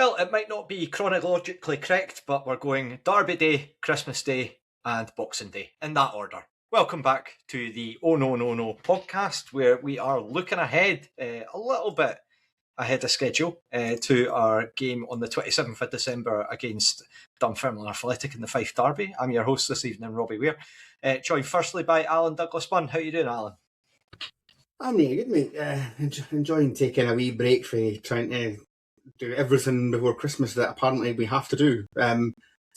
Well, it might not be chronologically correct, but we're going Derby Day, Christmas Day, and Boxing Day, in that order. Welcome back to the Oh No No No podcast, where we are looking ahead a little bit ahead of schedule to our game on the 27th of December against Dunfermline Athletic in the Fife Derby. I'm your host this evening, Robbie Weir, joined firstly by Alan Douglas-Bunn. How are you doing, Alan? I'm really good, mate. Enjoying taking a wee break from trying to do everything before Christmas that apparently we have to do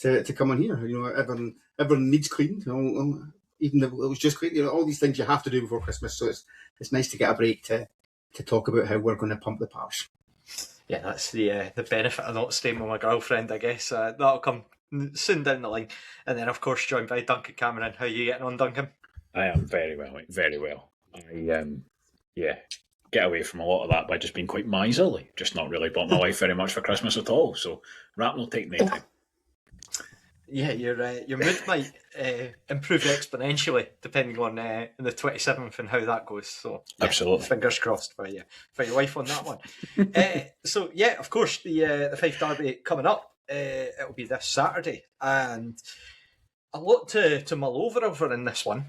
to come on here. You know, everyone needs clean. You know, even though it was just clean. You know, all these things you have to do before Christmas. So it's nice to get a break to talk about how we're going to pump the parish. Yeah, that's the benefit of not staying with my girlfriend, I guess. That'll come soon down the line. And then, of course, joined by Duncan Cameron. How are you getting on, Duncan? I am very well, mate. Very well. Get away from a lot of that by just being quite miserly. Just not really bought my wife very much for Christmas at all. So rap will take no time. Yeah, your mood might improve exponentially depending on the 27th and how that goes. So yeah, absolutely, fingers crossed for your wife on that one. So yeah, of course the Fife Derby coming up. It'll be this Saturday, and a lot to mull over in this one,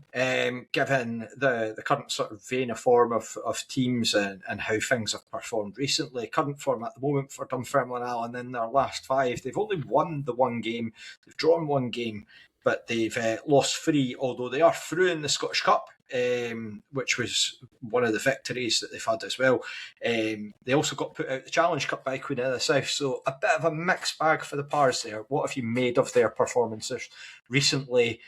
given the current sort of vein of form of teams and how things have performed recently. Current form at the moment for Dunfermline and Allan in their last 5, they've only won the one game, they've drawn one game, but they've lost 3, although they are through in the Scottish Cup, which was one of the victories that they've had as well. They also got put out the Challenge Cup by Queen of the South, so a bit of a mixed bag for the Pars there. What have you made of their performances recently?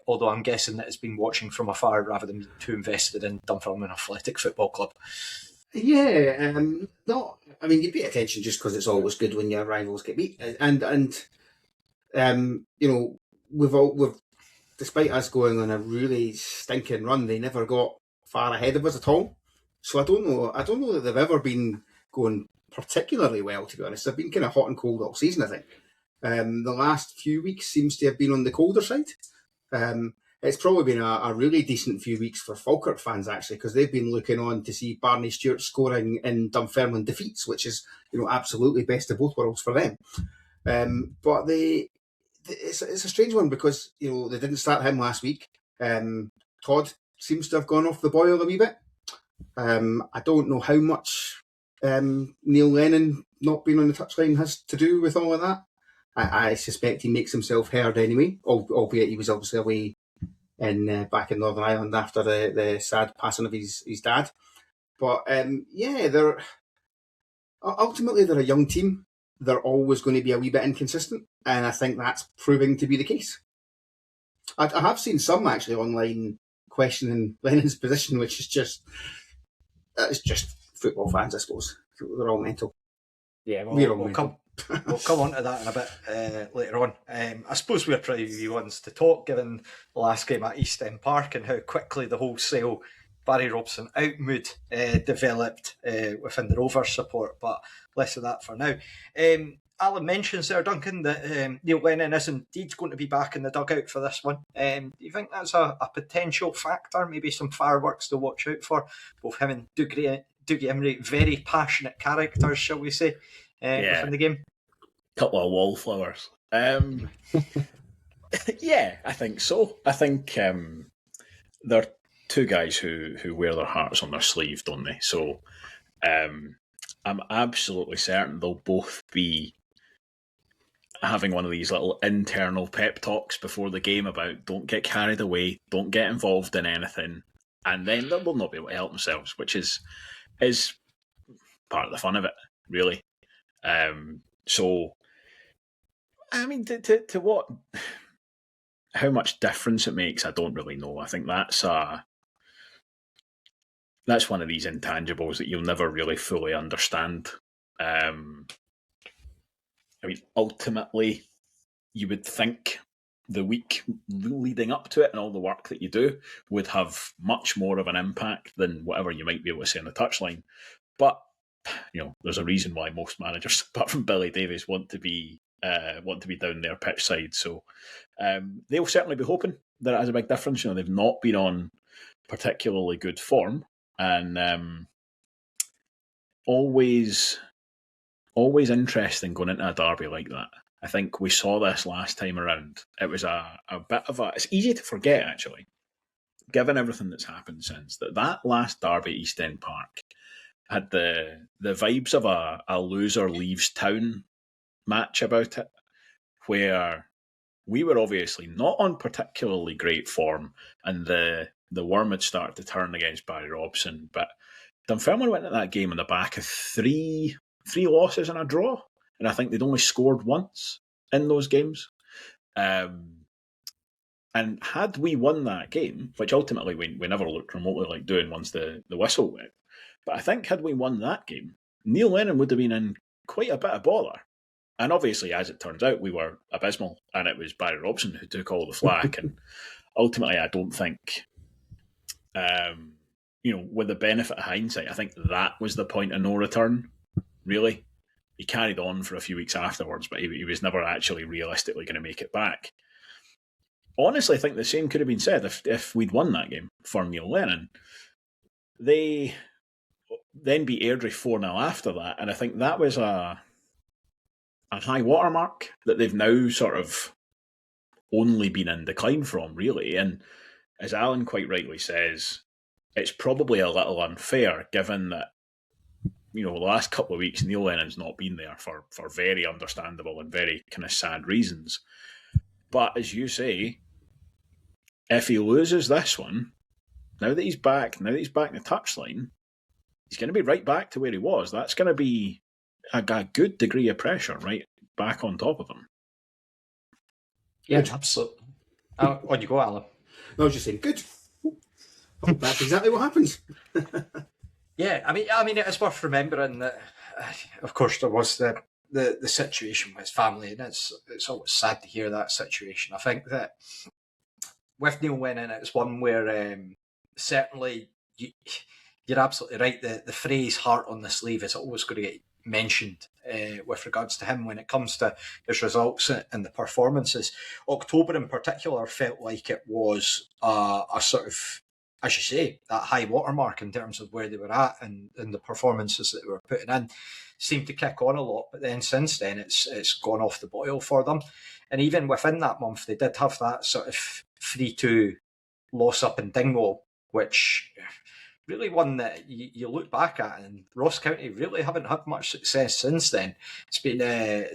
Although I'm guessing that it's been watching from afar rather than too invested in Dunfermline Athletic Football Club. Yeah, no, I mean, you pay attention just because it's always good when your rivals get beat, and you know, we've despite us going on a really stinking run, they never got far ahead of us at all. So I don't know that they've ever been going particularly well, to be honest. They've been kind of hot and cold all season, I think. The last few weeks seems to have been on the colder side. It's probably been a really decent few weeks for Falkirk fans, actually, because they've been looking on to see Barney Stewart scoring in Dunfermline defeats, which is, you know, absolutely best of both worlds for them. But it's a strange one because, you know, they didn't start him last week. Todd seems to have gone off the boil a wee bit. I don't know how much Neil Lennon not being on the touchline has to do with all of that. I suspect he makes himself heard anyway, albeit he was obviously away back in Northern Ireland after the sad passing of his dad. But they're ultimately a young team. They're always going to be a wee bit inconsistent, and I think that's proving to be the case. I have seen some actually online questioning Lennon's position, which is just football fans, I suppose. They're all mental. Yeah, we'll come on to that in a bit later on. I suppose we're probably the ones to talk, given the last game at East End Park and how quickly the wholesale Barry Robson out mood developed within the Rovers support, but less of that for now. Alan mentions there, Duncan, that Neil Lennon is indeed going to be back in the dugout for this one. Do you think that's a potential factor? Maybe some fireworks to watch out for? Both him and Dougie Imrie, very passionate characters, shall we say, within the game. Couple of wallflowers. Yeah, I think so. I think they're two guys who wear their hearts on their sleeve, don't they? So I'm absolutely certain they'll both be having one of these little internal pep talks before the game about don't get carried away, don't get involved in anything, and then they will not be able to help themselves, which is part of the fun of it, really. So, I mean, to what, how much difference it makes, I don't really know. I think that's one of these intangibles that you'll never really fully understand. I mean, ultimately, you would think the week leading up to it and all the work that you do would have much more of an impact than whatever you might be able to say on the touchline. But, you know, there's a reason why most managers, apart from Billy Davies, want to be down their pitch side. So they'll certainly be hoping that it has a big difference. You know, they've not been on particularly good form, and always always interesting going into a derby like that. I think we saw this last time around. It was a bit of a... It's easy to forget, actually, given everything that's happened since, that last derby at East End Park had the vibes of a loser leaves town match about it, where we were obviously not on particularly great form, and the worm had started to turn against Barry Robson, but Dunfermline went into that game on the back of three losses and a draw, and I think they'd only scored once in those games. And had we won that game, which ultimately we never looked remotely like doing once the whistle went, but I think had we won that game, Neil Lennon would have been in quite a bit of bother. And obviously, as it turns out, we were abysmal, and it was Barry Robson who took all the flack. And ultimately, I don't think, with the benefit of hindsight, I think that was the point of no return, really. He carried on for a few weeks afterwards, but he was never actually realistically going to make it back. Honestly, I think the same could have been said if we'd won that game for Neil Lennon. They then beat Airdrie 4-0 after that, and I think that was a high watermark that they've now sort of only been in decline from, really. And as Alan quite rightly says, it's probably a little unfair given that, the last couple of weeks Neil Lennon's not been there for very understandable and very kind of sad reasons. But as you say, if he loses this one, now that he's back in the touchline, he's going to be right back to where he was. That's going to be a good degree of pressure right back on top of him. Yeah, absolutely. On you go, Alan. I was just saying, good. That's exactly what happens. Yeah, I mean, it is worth remembering that, of course, there was the situation with his family, and it's always sad to hear that situation. I think that with Neil Lennon, it's one where certainly you're absolutely right. The phrase "heart on the sleeve" is always going to get mentioned with regards to him when it comes to his results and the performances. October in particular felt like it was a sort of, as you say, that high watermark in terms of where they were at and the performances that they were putting in seemed to kick on a lot. But then since then, it's gone off the boil for them. And even within that month, they did have that sort of 3-2 loss up in Dingwall, which really one that you look back at, and Ross County really haven't had much success since then. It's been,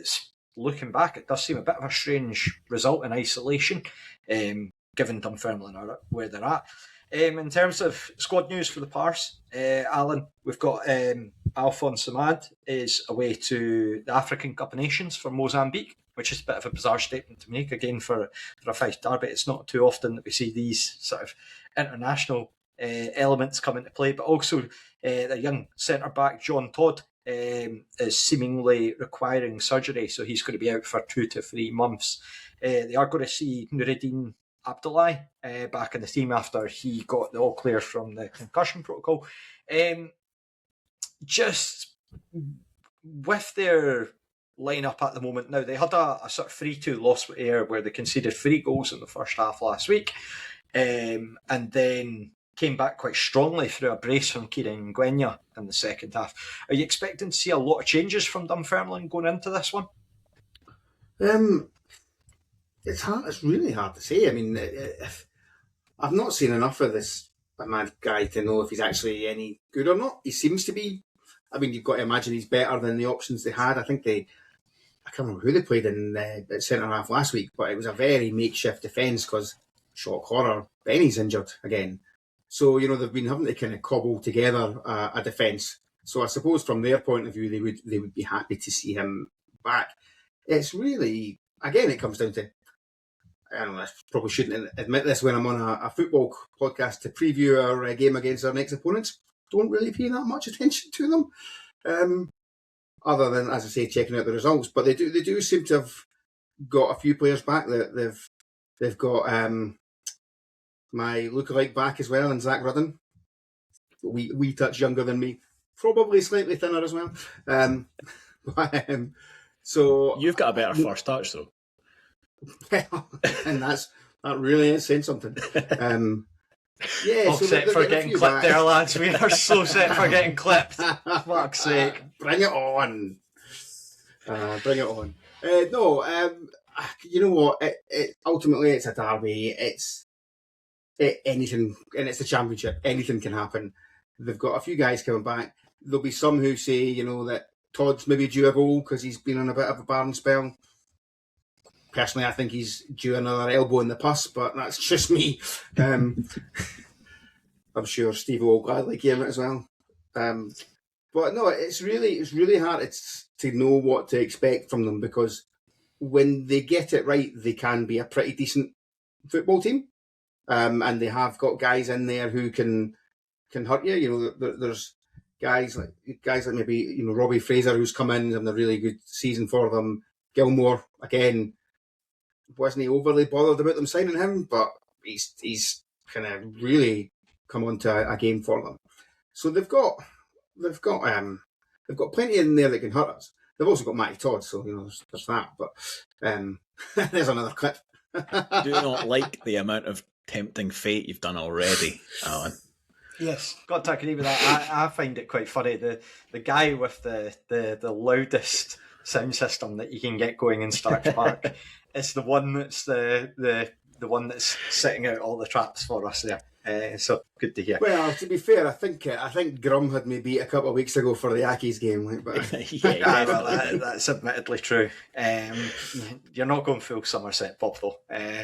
looking back, it does seem a bit of a strange result in isolation, given Dunfermline are where they're at. In terms of squad news for the Pars, Alan, we've got Alphonse Samad is away to the African Cup of Nations for Mozambique, which is a bit of a bizarre statement to make. Again, for a Fife derby, it's not too often that we see these sort of international elements come into play. But also, the young centre-back, John Todd, is seemingly requiring surgery, so he's going to be out for 2 to 3 months. They are going to see Nuruddin Abdullahi back in the team after he got the all clear from the concussion protocol. Just with their lineup at the moment now, they had a sort of 3-2 loss with Ayr where they conceded 3 goals in the first half last week, and then came back quite strongly through a brace from Kieran Ngwenya in the second half. Are you expecting to see a lot of changes from Dunfermline going into this one? It's hard. It's really hard to say. I mean, I've not seen enough of this mad guy to know if he's actually any good or not. He seems to be. I mean, you've got to imagine he's better than the options they had. I think I can't remember who they played in at centre half last week, but it was a very makeshift defence because, shock horror, Benny's injured again. So they've been having to kind of cobble together a defence. So I suppose from their point of view, they would be happy to see him back. It's really, again, it comes down to, I don't know, I probably shouldn't admit this when I'm on a football podcast to preview our game against our next opponents. Don't really pay that much attention to them, other than, as I say, checking out the results. But they do seem to have got a few players back. They've got my lookalike back as well, and Zach Rudden, wee touch younger than me, probably slightly thinner as well. So you've got a better first touch though. And that really is saying something. Yeah, so set for getting clipped there, lads. We are so set for getting clipped. Fuck's sake. Bring it on. Bring it on. No, you know what? Ultimately, it's a derby. Anything, and it's the championship. Anything can happen. They've got a few guys coming back. There'll be some who say, that Todd's maybe due a goal because he's been on a bit of a barren spell. Personally, I think he's due another elbow in the pus, but that's just me. I'm sure Steve will gladly give it as well. But no, it's really hard to know what to expect from them, because when they get it right, they can be a pretty decent football team, and they have got guys in there who can hurt you. There's guys like maybe Robbie Fraser, who's come in and having a really good season for them. Gilmore, again, wasn't he overly bothered about them signing him, but he's kind of really come onto a game for them. So they've got plenty in there that can hurt us. They've also got Matty Todd, so there's that. But there's another clip. Do you not like the amount of tempting fate you've done already, Alan? Yes, got to agree with that. I find it quite funny. The guy with the loudest sound system that you can get going in Starks Park is the one that's the one that's setting out all the traps for us there. So good to hear. Well, to be fair, I think Grum had me beat a couple of weeks ago for the Accies game. But that's admittedly true. You're not going full Somerset Bob though.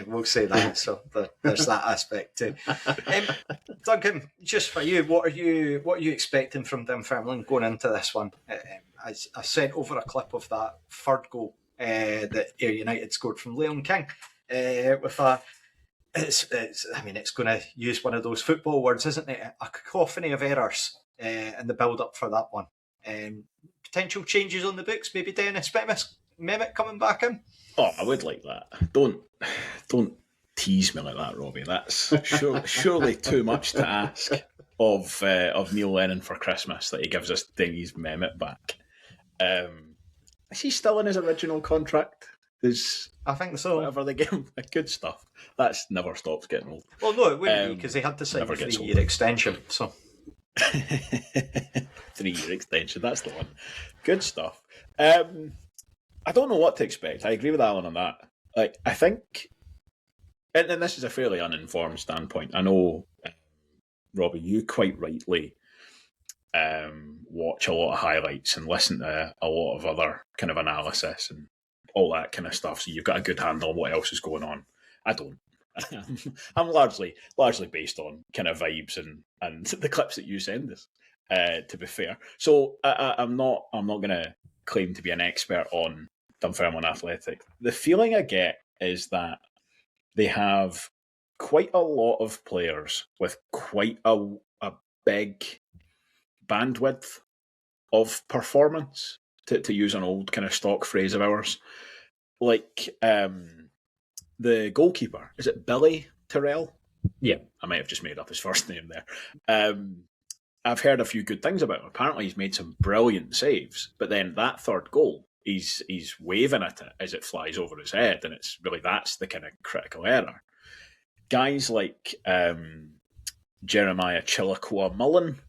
We'll say that. So there's that aspect too. Duncan, just for you, what are you expecting from Dunfermline going into this one? I sent over a clip of that third goal that Ayr United scored from Leon King with a. It's going to use one of those football words, isn't it? A cacophony of errors in the build-up for that one. Potential changes on the books, maybe Dennis Mehmet coming back in. Oh, I would like that. Don't tease me like that, Robbie. That's surely too much to ask of Neil Lennon for Christmas, that he gives us Dennis Mehmet back. Is he still in his original contract? I think so. Whatever they give him, good stuff. That's never stops getting old. Well, no, it wouldn't be, because they had to sign a 3-year extension. So 3-year extension, that's the one. Good stuff. I don't know what to expect. I agree with Alan on that. I think, and this is a fairly uninformed standpoint. I know, Robbie, you quite rightly watch a lot of highlights and listen to a lot of other kind of analysis and all that kind of stuff, so you've got a good handle on what else is going on. I don't. I'm largely based on kind of vibes and the clips that you send us, to be fair. So I'm not going to claim to be an expert on Dunfermline Athletic. The feeling I get is that they have quite a lot of players with quite a big bandwidth of performance, to use an old kind of stock phrase of ours. Like the goalkeeper, is it Billy Terrell? Yeah, I might have just made up his first name there. I've heard a few good things about him. Apparently he's made some brilliant saves, but then that third goal, he's waving at it as it flies over his head, and it's really, that's the kind of critical error. Guys like Jeremiah Chillicoa Mullen,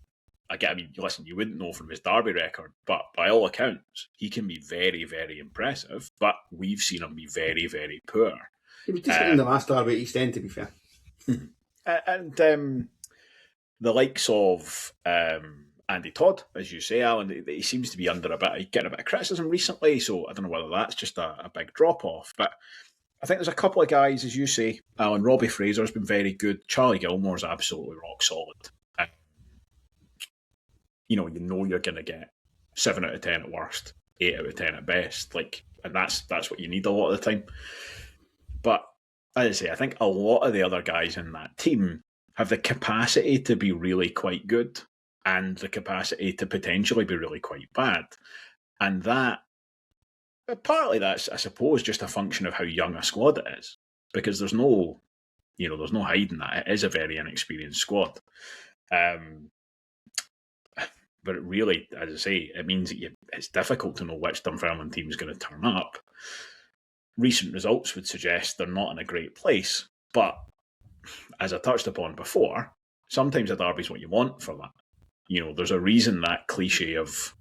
listen, you wouldn't know from his derby record, but by all accounts, he can be very, very impressive, but we've seen him be very, very poor. He was decent in the last derby at East End, to be fair. And the likes of Andy Todd, as you say, Alan, he seems to be getting a bit of criticism recently, so I don't know whether that's just a big drop-off, but I think there's a couple of guys, as you say, Alan. Robbie Fraser's been very good. Charlie Gilmore's absolutely rock solid. You know you're going to get 7 out of 10 at worst, 8 out of 10 at best. And that's what you need a lot of the time. But as I say, I think a lot of the other guys in that team have the capacity to be really quite good and the capacity to potentially be really quite bad. And that, partly that's, I suppose, just a function of how young a squad it is. Because there's no hiding that. It is a very inexperienced squad. But it really, as I say, it means that it's difficult to know which Dunfermline team is going to turn up. Recent results would suggest they're not in a great place, but as I touched upon before, sometimes a derby's what you want for that. There's a reason that cliche of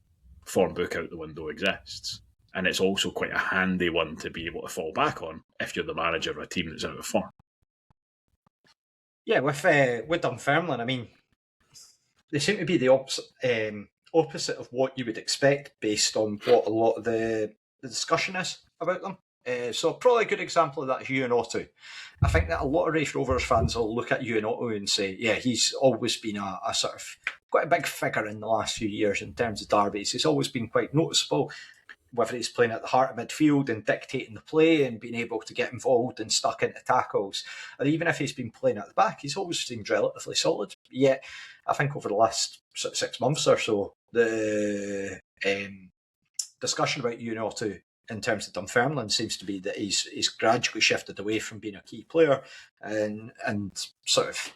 form book out the window exists. And it's also quite a handy one to be able to fall back on if you're the manager of a team that's out of form. Yeah, with Dunfermline, I mean, they seem to be the opposite of what you would expect based on what a lot of the discussion is about them. So probably a good example of that is Ewan Otto. I think that a lot of Raith Rovers fans will look at Ewan Otto and say, yeah, he's always been a sort of quite a big figure in the last few years in terms of derbies. He's always been quite noticeable, whether he's playing at the heart of midfield and dictating the play and being able to get involved and stuck into tackles. Or even if he's been playing at the back, he's always seemed relatively solid. Yet, I think over the last 6 months or so, the discussion about Ewan Otto in terms of Dunfermline seems to be that he's gradually shifted away from being a key player and sort of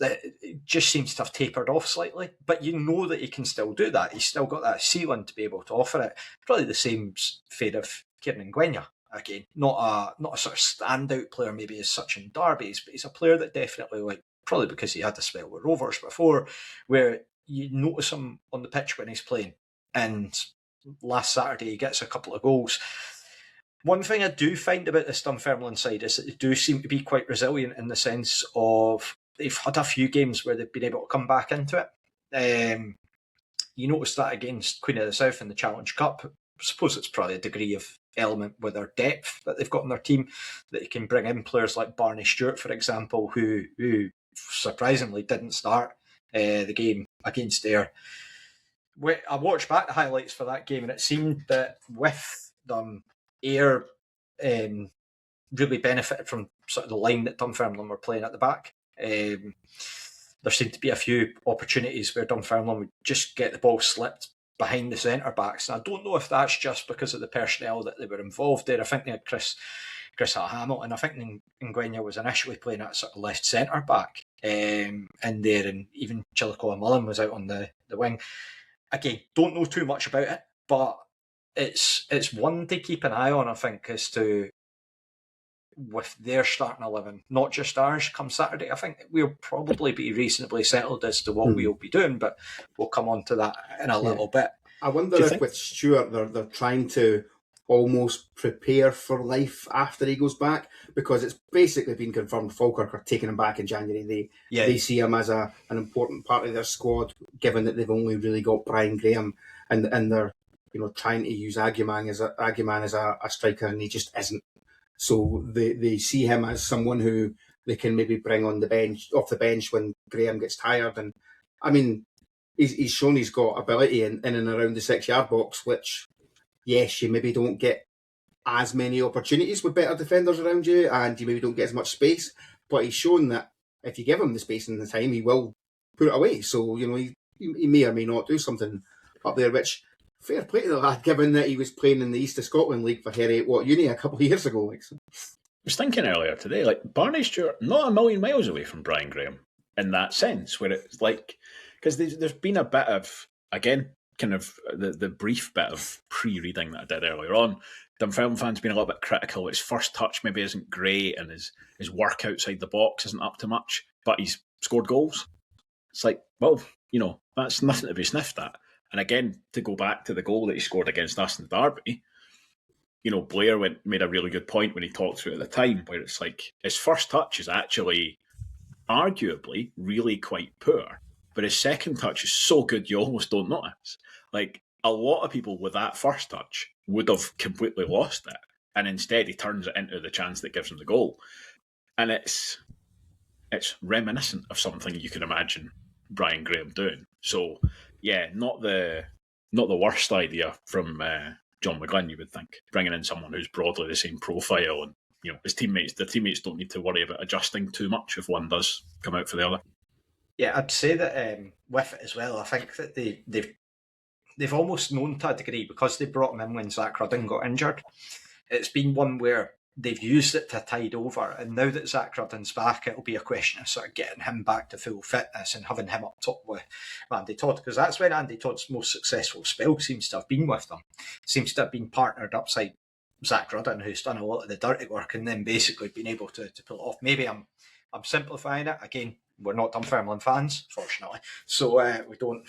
it just seems to have tapered off slightly. But you know that he can still do that. He's still got that ceiling to be able to offer it. Probably the same fate of Kieran Ngwenya. Again, not a sort of standout player maybe as such in derbies, but he's a player that definitely, like, probably because he had a spell with Rovers before, where you notice him on the pitch when he's playing. And last Saturday he gets a couple of goals. One thing I do find about this Dunfermline side is that they do seem to be quite resilient in the sense of they've had a few games where they've been able to come back into it. You notice that against Queen of the South in the Challenge Cup. I suppose it's probably a degree of element with their depth that they've got in their team, that they can bring in players like Barney Stewart, for example, who surprisingly didn't start the game against Ayr. I watched back the highlights for that game, and it seemed that with them, Ayr really benefited from sort of the line that Dunfermline were playing at the back. There seemed to be a few opportunities where Dunfermline would just get the ball slipped behind the centre backs, and I don't know if that's just because of the personnel that they were involved there. I think they had Chris Hamilton. I think Ngwenya was initially playing at sort of left centre back in there, and even Chilicoa Mullen was out on the wing. Again, don't know too much about it, but it's one to keep an eye on, I think, as to with their starting 11, not just ours, come Saturday. I think we'll probably be reasonably settled as to what we'll be doing, but we'll come on to that in a little bit. I wonder if with Stewart they're trying to almost prepare for life after he goes back, because it's basically been confirmed Falkirk are taking him back in January. They see him as an important part of their squad, given that they've only really got Brian Graham, and they're trying to use Aguiman as a striker, and he just isn't. So they see him as someone who they can maybe bring off the bench when Graham gets tired. And I mean, he's shown he's got ability in and around the 6-yard box, which, yes, you maybe don't get as many opportunities with better defenders around you, and you maybe don't get as much space. But he's shown that if you give him the space and the time, he will put it away. So, he may or may not do something up there, which, fair play to the lad, given that he was playing in the East of Scotland League for Heriot Uni a couple of years ago. I was thinking earlier today, Barney Stewart, not a million miles away from Brian Graham in that sense, where it's because there's been a bit of, again, kind of the brief bit of pre-reading that I did earlier on. Dunfermline fans been a little bit critical. His first touch maybe isn't great, and his work outside the box isn't up to much, but he's scored goals. It's that's nothing to be sniffed at. And again, to go back to the goal that he scored against us in the derby, Blair made a really good point when he talked through it at the time, where it's his first touch is actually arguably really quite poor, but his second touch is so good you almost don't notice. A lot of people with that first touch would have completely lost it, and instead he turns it into the chance that gives him the goal. And it's reminiscent of something you can imagine Brian Graham doing. So, yeah, not the worst idea from John McGlynn, you would think, bringing in someone who's broadly the same profile, and the teammates don't need to worry about adjusting too much if one does come out for the other. Yeah, I'd say that with it as well, I think that they've almost known to a degree, because they brought him in when Zach Ruddin got injured. It's been one where they've used it to tide over, and now that Zach Ruddin's back, it'll be a question of sort of getting him back to full fitness and having him up top with Andy Todd, because that's when Andy Todd's most successful spell seems to have been with them. Seems to have been partnered upside Zach Ruddin, who's done a lot of the dirty work, and then basically been able to pull it off. Maybe I'm simplifying it. Again, we're not Dunfermline fans, fortunately, so we don't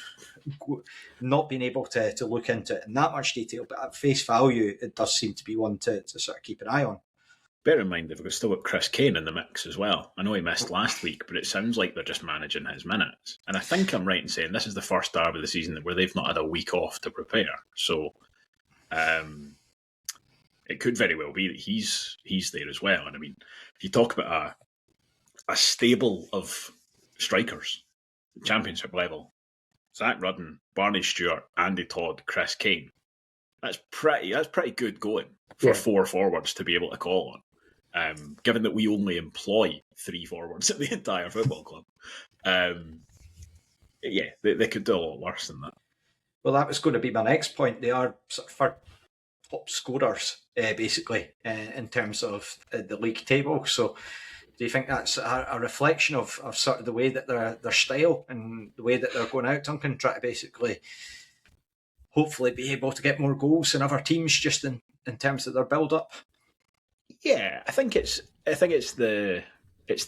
not being able to look into it in that much detail. But at face value, it does seem to be one to sort of keep an eye on. Bear in mind they've still got Chris Kane in the mix as well. I know he missed last week, but it sounds like they're just managing his minutes. And I think I'm right in saying this is the first derby of the season where they've not had a week off to prepare. So it could very well be that he's there as well. And I mean, if you talk about a stable of strikers, championship level, Zach Rudden, Barney Stewart, Andy Todd, Chris Kane, that's pretty good going for 4 forwards to be able to call on. Given that we only employ 3 forwards at the entire football club. They could do a lot worse than that. Well, that was going to be my next point. They are sort of top scorers, basically, in terms of the league table. So do you think that's a reflection of sort of the way that their style and the way that they're going out, Duncan, try to basically hopefully be able to get more goals than other teams just in terms of their build-up? Yeah, I think it's the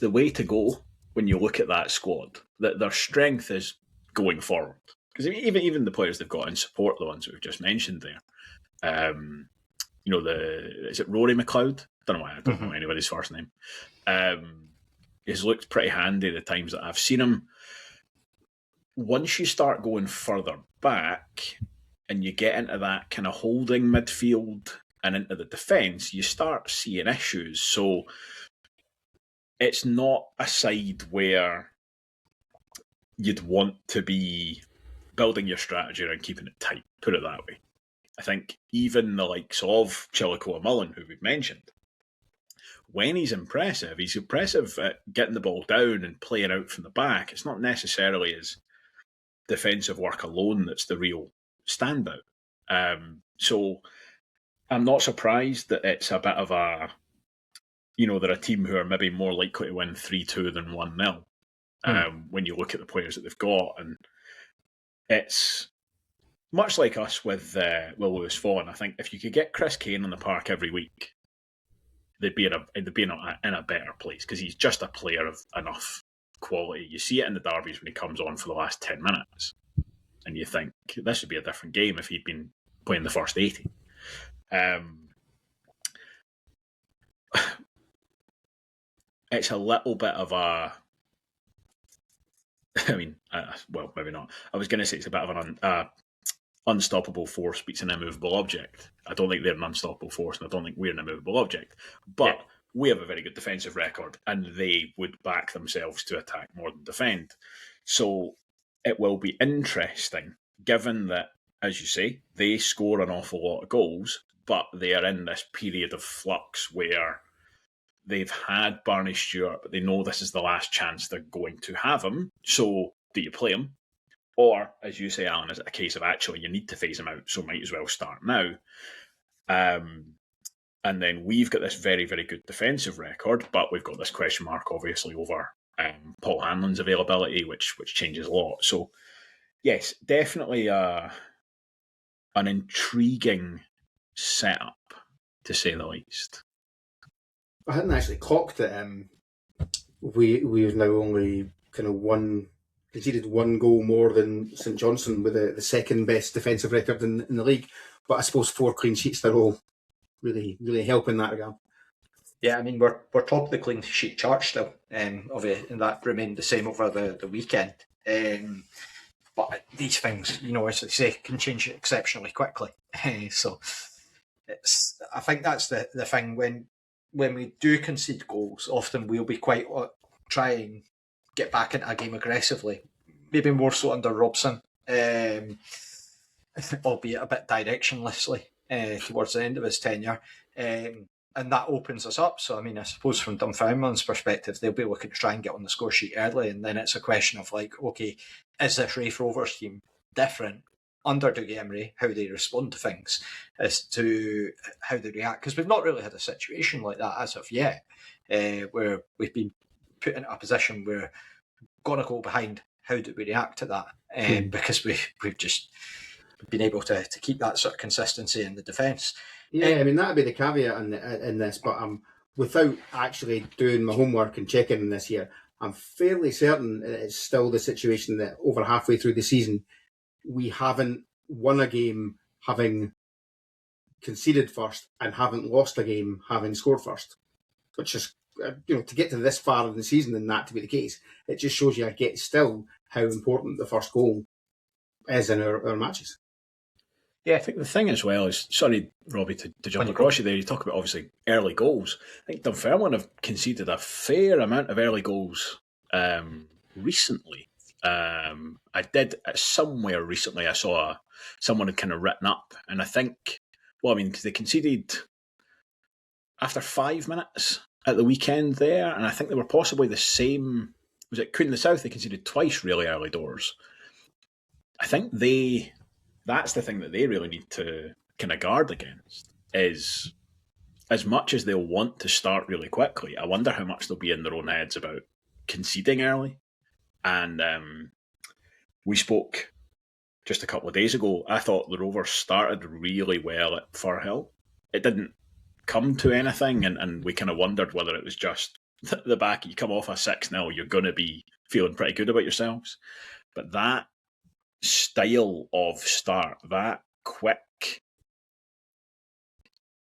way to go when you look at that squad. That their strength is going forward, because even the players they've got in support, the ones that we've just mentioned there. Is it Rory McLeod? I don't know anybody's first name. He's looked pretty handy the times that I've seen him. Once you start going further back and you get into that kind of holding midfield and into the defence, you start seeing issues. So it's not a side where you'd want to be building your strategy around keeping it tight, put it that way. I think even the likes of Chillico Mullen, who we've mentioned, when he's impressive at getting the ball down and playing out from the back. It's not necessarily his defensive work alone that's the real standout. So I'm not surprised that it's a bit of they're a team who are maybe more likely to win 3-2 than 1-0 when you look at the players that they've got. And it's much like us with Lewis Vaughan. I think if you could get Chris Kane on the park every week, they'd be in a better place, because he's just a player of enough quality. You see it in the derbies when he comes on for the last 10 minutes, and you think this would be a different game if he'd been playing the first 80. It's a little bit of maybe not. I was going to say it's a bit of an unstoppable force beats an immovable object. I don't think they're an unstoppable force, and I don't think we're an immovable object. But we have a very good defensive record, and they would back themselves to attack more than defend. So it will be interesting, given that, as you say, they score an awful lot of goals, but they are in this period of flux where they've had Barney Stewart, but they know this is the last chance they're going to have him. So do you play him? Or, as you say, Alan, is it a case of actually you need to phase him out, so might as well start now? And then we've got this very, very good defensive record, but we've got this question mark, obviously, over Paul Hanlon's availability, which changes a lot. So, yes, definitely an intriguing setup, to say the least. I hadn't actually clocked that we've now only kind of conceded 1 goal more than St Johnstone, with the second best defensive record in the league. But I suppose 4 clean sheets in a row really, really help in that regard. Yeah, I mean, we're top of the clean sheet chart still, and that remained the same over the weekend. But these things, as I say, can change exceptionally quickly. So I think that's the thing. When we do concede goals, often we'll be quite try and get back into a game aggressively. Maybe more so under Robson, albeit a bit directionlessly towards the end of his tenure. And that opens us up. So, I mean, I suppose from Dunfermline's perspective, they'll be looking to try and get on the score sheet early. And then it's a question of okay, is this Raith Rovers team different under Dougie Imrie, how they respond to things, as to how they react? Because we've not really had a situation like that as of yet, where we've been put into a position where we're going to go behind. How do we react to that? Because we've just been able to keep that sort of consistency in the defence. Yeah, I mean, that would be the caveat in this, but without actually doing my homework and checking this here, I'm fairly certain it's still the situation that over halfway through the season, we haven't won a game having conceded first and haven't lost a game having scored first, which is, to get to this far in the season and that to be the case, it just shows you still how important the first goal is in our matches. Yeah, I think the thing as well is, sorry, Robbie, to jump across you there, you talk about obviously early goals. I think Dunfermline have conceded a fair amount of early goals recently. I did somewhere recently, I saw someone had kind of written up, and I think, because they conceded after 5 minutes at the weekend there, and I think they were possibly the same. Was it Queen of the South? They conceded twice really early doors. I think that's the thing that they really need to kind of guard against, is as much as they'll want to start really quickly, I wonder how much they'll be in their own heads about conceding early. And we spoke just a couple of days ago. I thought the Rovers started really well at Firhill. It didn't come to anything, and we kind of wondered whether it was just the back. You come off a 6-0, you're going to be feeling pretty good about yourselves. But that style of start, that quick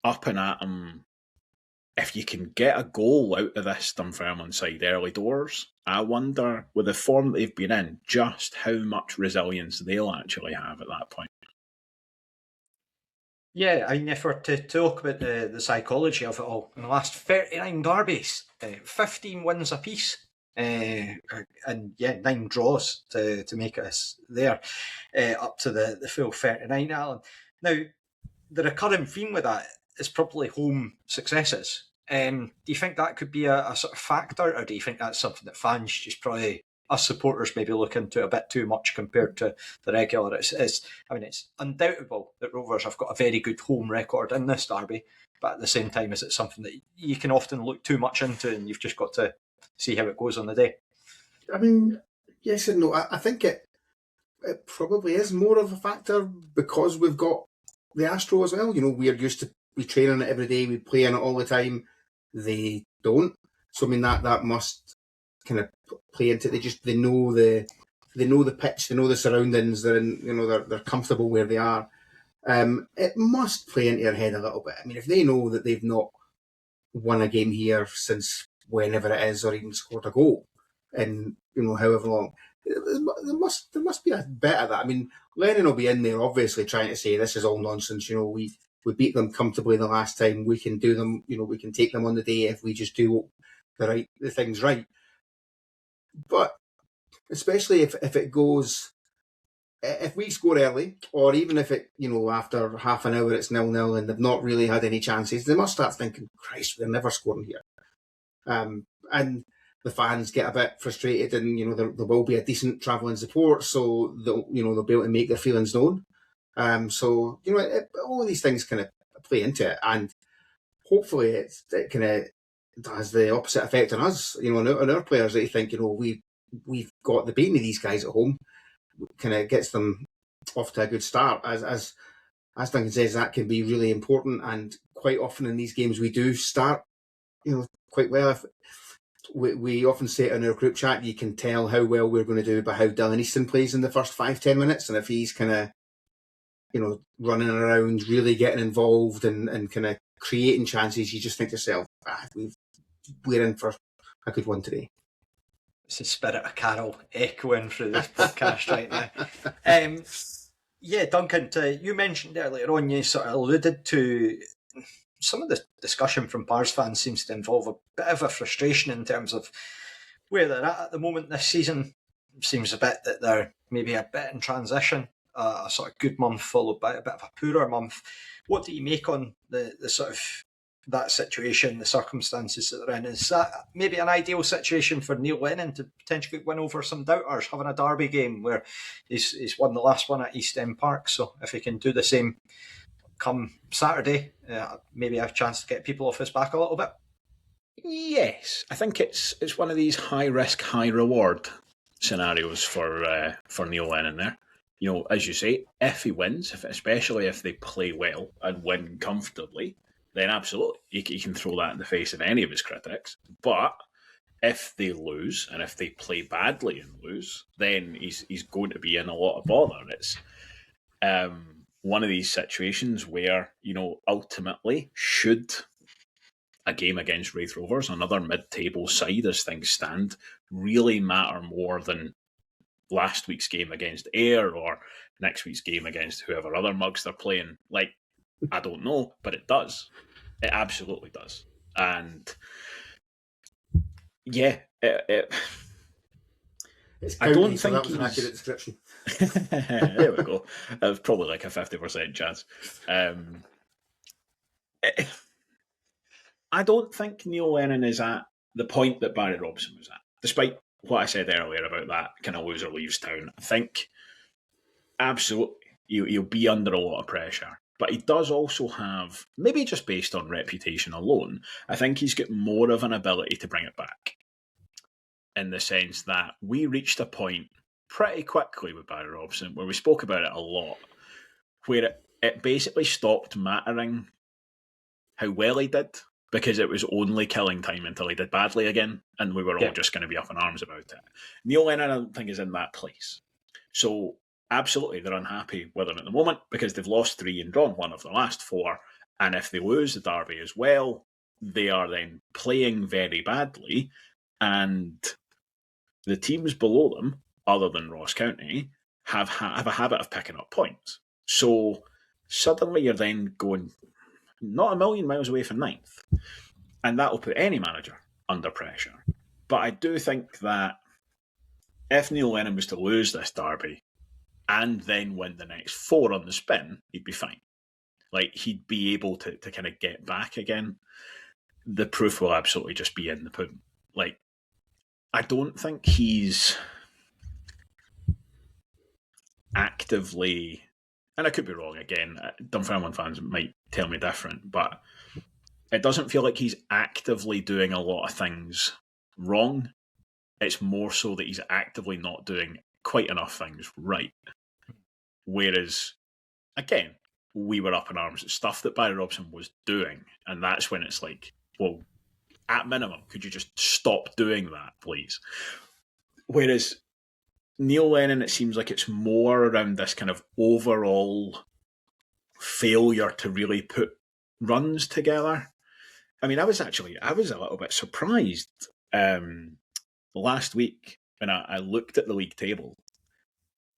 up and at them, if you can get a goal out of this Dunfermline side early doors, I wonder, with the form that they've been in, just how much resilience they'll actually have at that point. Yeah, I mean, if we're to talk about the psychology of it all, in the last 39 derbies, 15 wins apiece, and 9 draws to make us there, up to the full 39, Alan. Now, the recurring theme with that is probably home successes. Do you think that could be a sort of factor, or do you think that's something that fans just probably, us supporters, maybe look into a bit too much compared to the regular? It's undoubtable that Rovers have got a very good home record in this derby, but at the same time, is it something that you can often look too much into, and you've just got to see how it goes on the day? I mean, yes and no. I think it probably is more of a factor because we've got the Astro as well. We're used to, we train on it every day, we play on it all the time. They don't. So I mean that must kind of play into it. They know the pitch, they know the surroundings. They're in, they're comfortable where they are. It must play into their head a little bit. I mean, if they know that they've not won a game here since whenever it is, or even scored a goal in however long, there must be a bit of that. I mean, Lennon will be in there obviously trying to say this is all nonsense. We beat them comfortably the last time. We can do them. We can take them on the day if we just do the things right. But especially if it goes, if we score early, or even if it, after half an hour it's 0-0 and they've not really had any chances, they must start thinking, Christ, they're never scoring here. And the fans get a bit frustrated, and there will be a decent travelling support, so they'll be able to make their feelings known. So all of these things kind of play into it, and hopefully it kind of has the opposite effect on us, on our players, that you think, we've got the beating of these guys at home, kind of gets them off to a good start. As Duncan says, that can be really important, and quite often in these games we do start, quite well. If we often say it in our group chat, you can tell how well we're going to do by how Dylan Easton plays in the first 5-10 minutes, and if he's kind of running around, really getting involved and kind of creating chances, you just think to yourself, we're in for a good one today. It's the spirit of Carol echoing through this podcast right now. Duncan, you mentioned earlier on, you sort of alluded to some of the discussion from Pars fans seems to involve a bit of a frustration in terms of where they're at the moment this season. It seems a bit that they're maybe a bit in transition, a sort of good month followed by a bit of a poorer month. What do you make on the sort of that situation, the circumstances that they're in? Is that maybe an ideal situation for Neil Lennon to potentially win over some doubters, having a derby game where he's won the last one at East End Park? So if he can do the same come Saturday, maybe have a chance to get people off his back a little bit. Yes, I think it's one of these high risk, high reward scenarios for Neil Lennon there. As you say, if he wins, especially if they play well and win comfortably, then absolutely, he can throw that in the face of any of his critics. But if they lose and if they play badly and lose, then he's going to be in a lot of bother. It's one of these situations where, ultimately, should a game against Wraith Rovers, another mid-table side as things stand, really matter more than last week's game against Ayr or next week's game against whoever other mugs they're playing? Like, I don't know, but it does. It absolutely does. And yeah, It's I don't county, so think that was an accurate description. there we go. That was probably like a 50% chance. I don't think Neil Lennon is at the point that Barry Robson was at, despite what I said earlier about that kind of loser leaves town. I think absolutely he'll be under a lot of pressure. But he does also have, maybe just based on reputation alone, I think he's got more of an ability to bring it back. In the sense that we reached a point pretty quickly with Barry Robson where we spoke about it a lot, where it basically stopped mattering how well he did, because it was only killing time until he did badly again, and we were all just going to be up in arms about it. Neil Lennon, I don't think, is in that place. So, absolutely, they're unhappy with him at the moment because they've lost 3 and drawn 1 of the last 4, and if they lose the derby as well, they are then playing very badly, and the teams below them, other than Ross County, have a habit of picking up points. So, suddenly you're then going not a million miles away from 9th. And that will put any manager under pressure. But I do think that if Neil Lennon was to lose this derby and then win the next 4 on the spin, he'd be fine. Like, he'd be able to kind of get back again. The proof will absolutely just be in the pudding. Like, I don't think he's actively, and I could be wrong again, Dunfermline fans might tell me different, but it doesn't feel like he's actively doing a lot of things wrong. It's more so that he's actively not doing quite enough things right. Whereas, again, we were up in arms at stuff that Barry Robson was doing, and that's when it's like, well, at minimum, could you just stop doing that, please? Whereas Neil Lennon, it seems like it's more around this kind of overall failure to really put runs together. I mean, I was a little bit surprised last week when I looked at the league table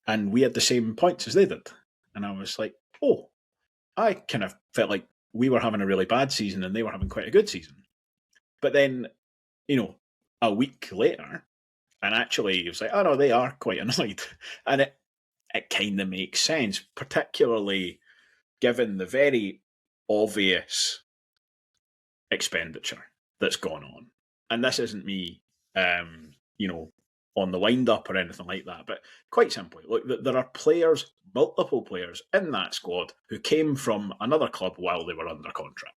and we had the same points as they did. And I was like, oh, I kind of felt like we were having a really bad season and they were having quite a good season. But then, a week later, and actually it was like, oh no, they are quite annoyed. And it kind of makes sense, particularly given the very obvious expenditure that's gone on. And this isn't me, on the wind-up or anything like that, but quite simply, look, there are players, multiple players in that squad who came from another club while they were under contract.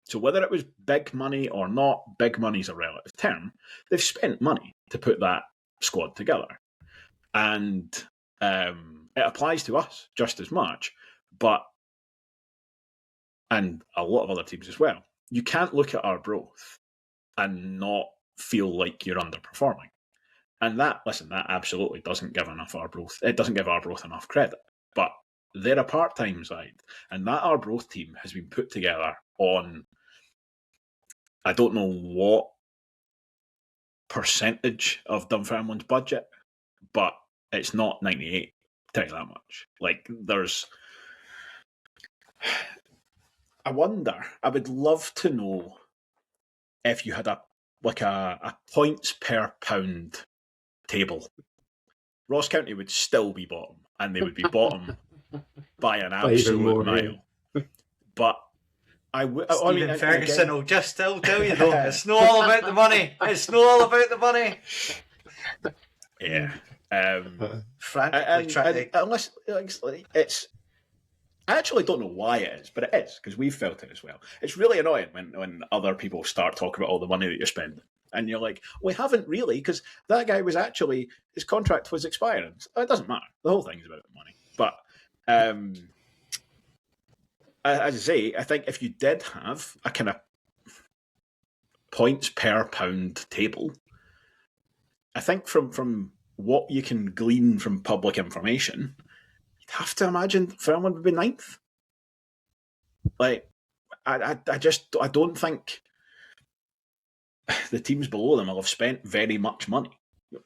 So whether it was big money or not, big money's a relative term, they've spent money to put that squad together. And it applies to us just as much, and a lot of other teams as well. You can't look at our growth and not feel like you're underperforming. And that absolutely doesn't give Arbroath. It doesn't give Arbroath enough credit. But they're a part-time side, and that Arbroath team has been put together on, I don't know what percentage of Dunfermline's budget, but it's not 98. Tell you that much. Like, I wonder. I would love to know if you had a points per pound table. Ross County would still be bottom, and they would be bottom by an absolute mile. Yeah. But Stephen Ferguson will just still tell you though, it's not all about the money. It's not all about the money. Yeah. Unless it's. I actually don't know why it is, but it is, because we've felt it as well. It's really annoying when other people start talking about all the money that you're spending. And you're like, we haven't really, because that guy was actually, his contract was expiring. So it doesn't matter. The whole thing's about the money. But as I say, I think if you did have a kind of points per pound table, I think from what you can glean from public information, you'd have to imagine Dunfermline would be ninth. Like, I don't think the teams below them will have spent very much money.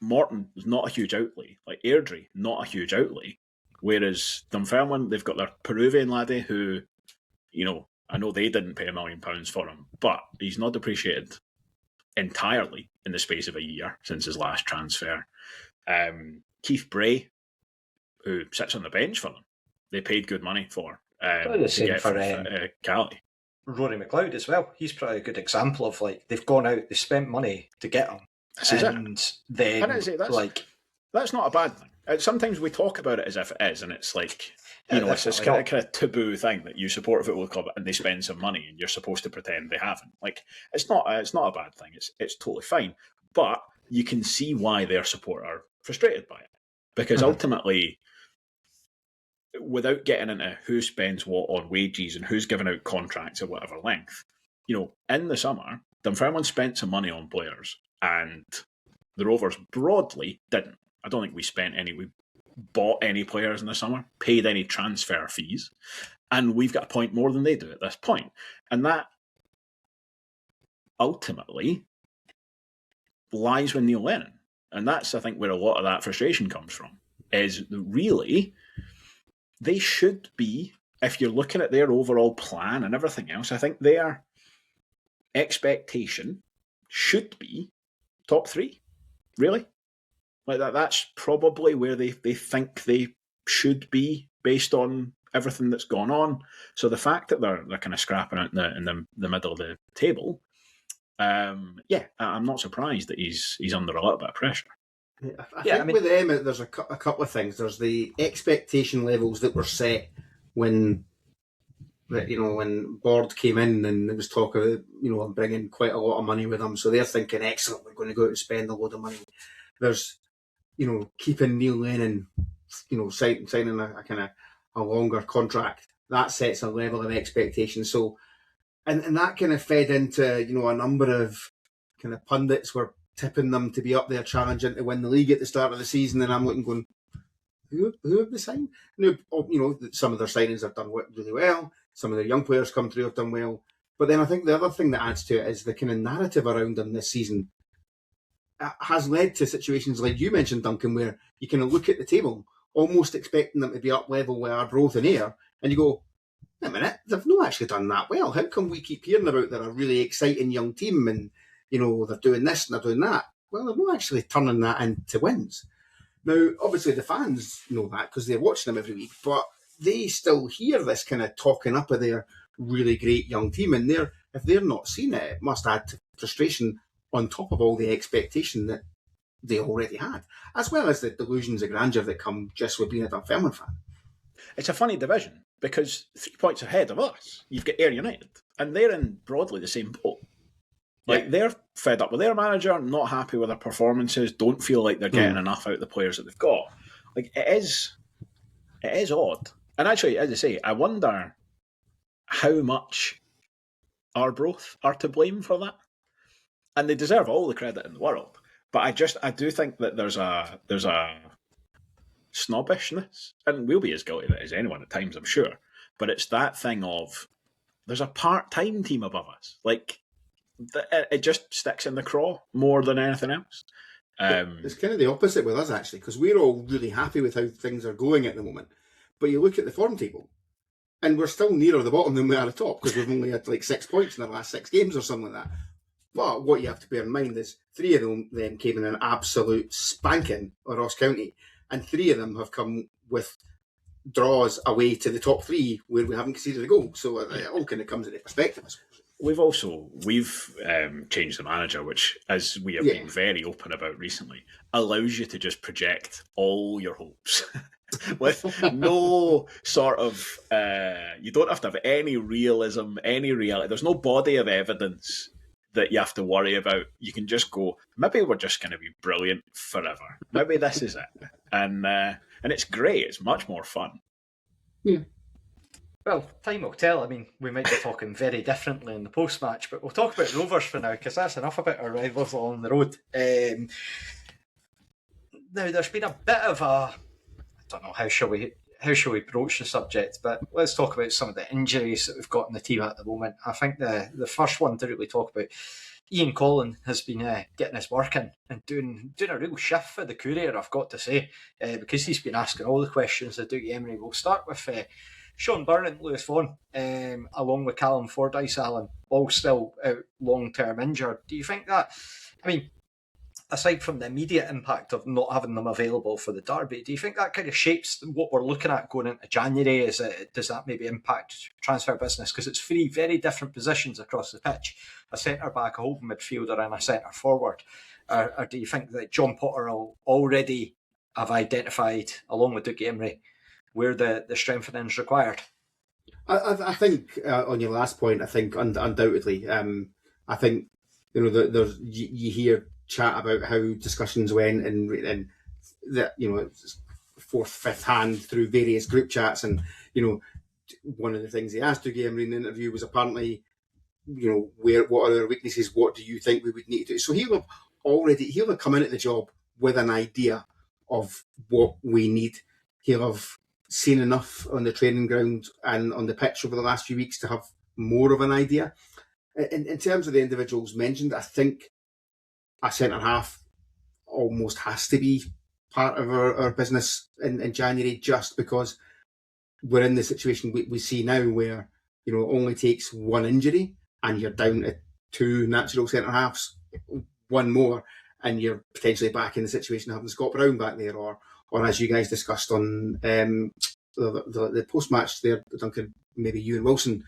Morton was not a huge outlay. Like Airdrie, not a huge outlay. Whereas Dunfermline, they've got their Peruvian laddie who, I know they didn't pay £1 million for him, but he's not depreciated entirely in the space of a year since his last transfer. Keith Bray, who sits on the bench for them, they paid good money for. The same for Cali. Rory McLeod as well. He's probably a good example of they've gone out, they spent money to get him, then that's not a bad thing. Sometimes we talk about it as if it is, and it's like it's a kind of taboo thing that you support a football club and they spend some money and you're supposed to pretend they haven't. Like it's not a bad thing. It's totally fine, but you can see why their support are frustrated by it because ultimately, without getting into who spends what on wages and who's giving out contracts at whatever length, in the summer, Dunfermline spent some money on players and the Rovers broadly didn't. I don't think we bought any players in the summer, paid any transfer fees, and we've got a point more than they do at this point. And that ultimately lies with Neil Lennon. And that's, I think, where a lot of that frustration comes from, is really they should be, if you're looking at their overall plan and everything else, I think their expectation should be top 3, really. Like that's probably where they think they should be based on everything that's gone on. So the fact that they're kind of scrapping out in the middle of the table, I'm not surprised that he's under a little bit of pressure. I think with them, there's a couple of things. There's the expectation levels that were set when Board came in and there was talk of bringing quite a lot of money with them. So they're thinking, excellent, we're going to go out and spend a load of money. There's keeping Neil Lennon, signing a kind of a longer contract. That sets a level of expectation. So, and that kind of fed into a number of kind of pundits were tipping them to be up there challenging to win the league at the start of the season. And I'm looking, going, who have they signed? Some of their signings have done really well. Some of their young players come through have done well. But then I think the other thing that adds to it is the kind of narrative around them this season has led to situations like you mentioned, Duncan, where you kind of look at the table, almost expecting them to be up level with Arbroath and Ayr, and you go, wait a minute, they've not actually done that well. How come we keep hearing about they're a really exciting young team and, they're doing this and they're doing that? Well, they're not actually turning that into wins. Now, obviously the fans know that because they're watching them every week, but they still hear this kind of talking up of their really great young team, and if they're not seeing it, it must add to frustration on top of all the expectation that they already had, as well as the delusions of grandeur that come just with being a Dunfermline fan. It's a funny division because 3 points ahead of us, you've got Ayr United, and they're in broadly the same boat. They're fed up with their manager, not happy with their performances, don't feel like they're getting enough out of the players that they've got. Like it is odd. And actually, as I say, I wonder how much Arbroath are to blame for that. And they deserve all the credit in the world. But I do think that there's a snobbishness, and we'll be as guilty of it as anyone at times, I'm sure. But it's that thing of there's a part-time team above us. Like it just sticks in the craw more than anything else. It's kind of the opposite with us actually, because we're all really happy with how things are going at the moment. But you look at the form table, and we're still nearer the bottom than we are the top because we've only had 6 points in the last 6 games or something like that. But what you have to bear in mind is 3 of them came in an absolute spanking at Ross County, and 3 of them have come with draws away to the top 3 where we haven't conceded a goal. So it all kind of comes into perspective, I suppose. We've changed the manager, which, as we have been very open about recently, allows you to just project all your hopes with no sort of you don't have to have any realism, any reality. There's no body of evidence that you have to worry about. You can just go, maybe we're just going to be brilliant forever. Maybe this is it. And it's great. It's much more fun. Yeah. Well, time will tell. I mean, we might be talking very differently in the post-match, but we'll talk about Rovers for now, because that's enough about our rivals along the road. Now, there's been a bit of a, I don't know, how shall we broach the subject, but let's talk about some of the injuries that we've got in the team at the moment. I think the first one to really talk about, Ian Collin has been getting his work in and doing a real shift for the Courier, I've got to say, because he's been asking all the questions of Dougie Imrie. We'll start with Sean Byrne, Lewis Vaughan, along with Callum Fordyce, Allan, all still out long-term injured. Do you think that, I mean, aside from the immediate impact of not having them available for the derby, do you think that kind of shapes what we're looking at going into January? Does that maybe impact transfer business? Because it's three very different positions across the pitch: a centre-back, a holding midfielder and a centre-forward. Or do you think that John Potter will already have identified, along with Dougie Imrie, where the strengthening is required? I think on your last point, I think undoubtedly, I think there's you hear chat about how discussions went and that fourth, fifth hand through various group chats, and one of the things he asked Dougie Imrie in the interview was apparently what are our weaknesses, what do you think we would need to do? So he'll have come into the job with an idea of what we need. He'll have seen enough on the training ground and on the pitch over the last few weeks to have more of an idea. In terms of the individuals mentioned, I think a centre-half almost has to be part of our business in January, just because we're in the situation we see now where, it only takes one injury and you're down to two natural centre-halves, one more, and you're potentially back in the situation of having Scott Brown back there, or as you guys discussed on the post-match there, Duncan, maybe Ewan Wilson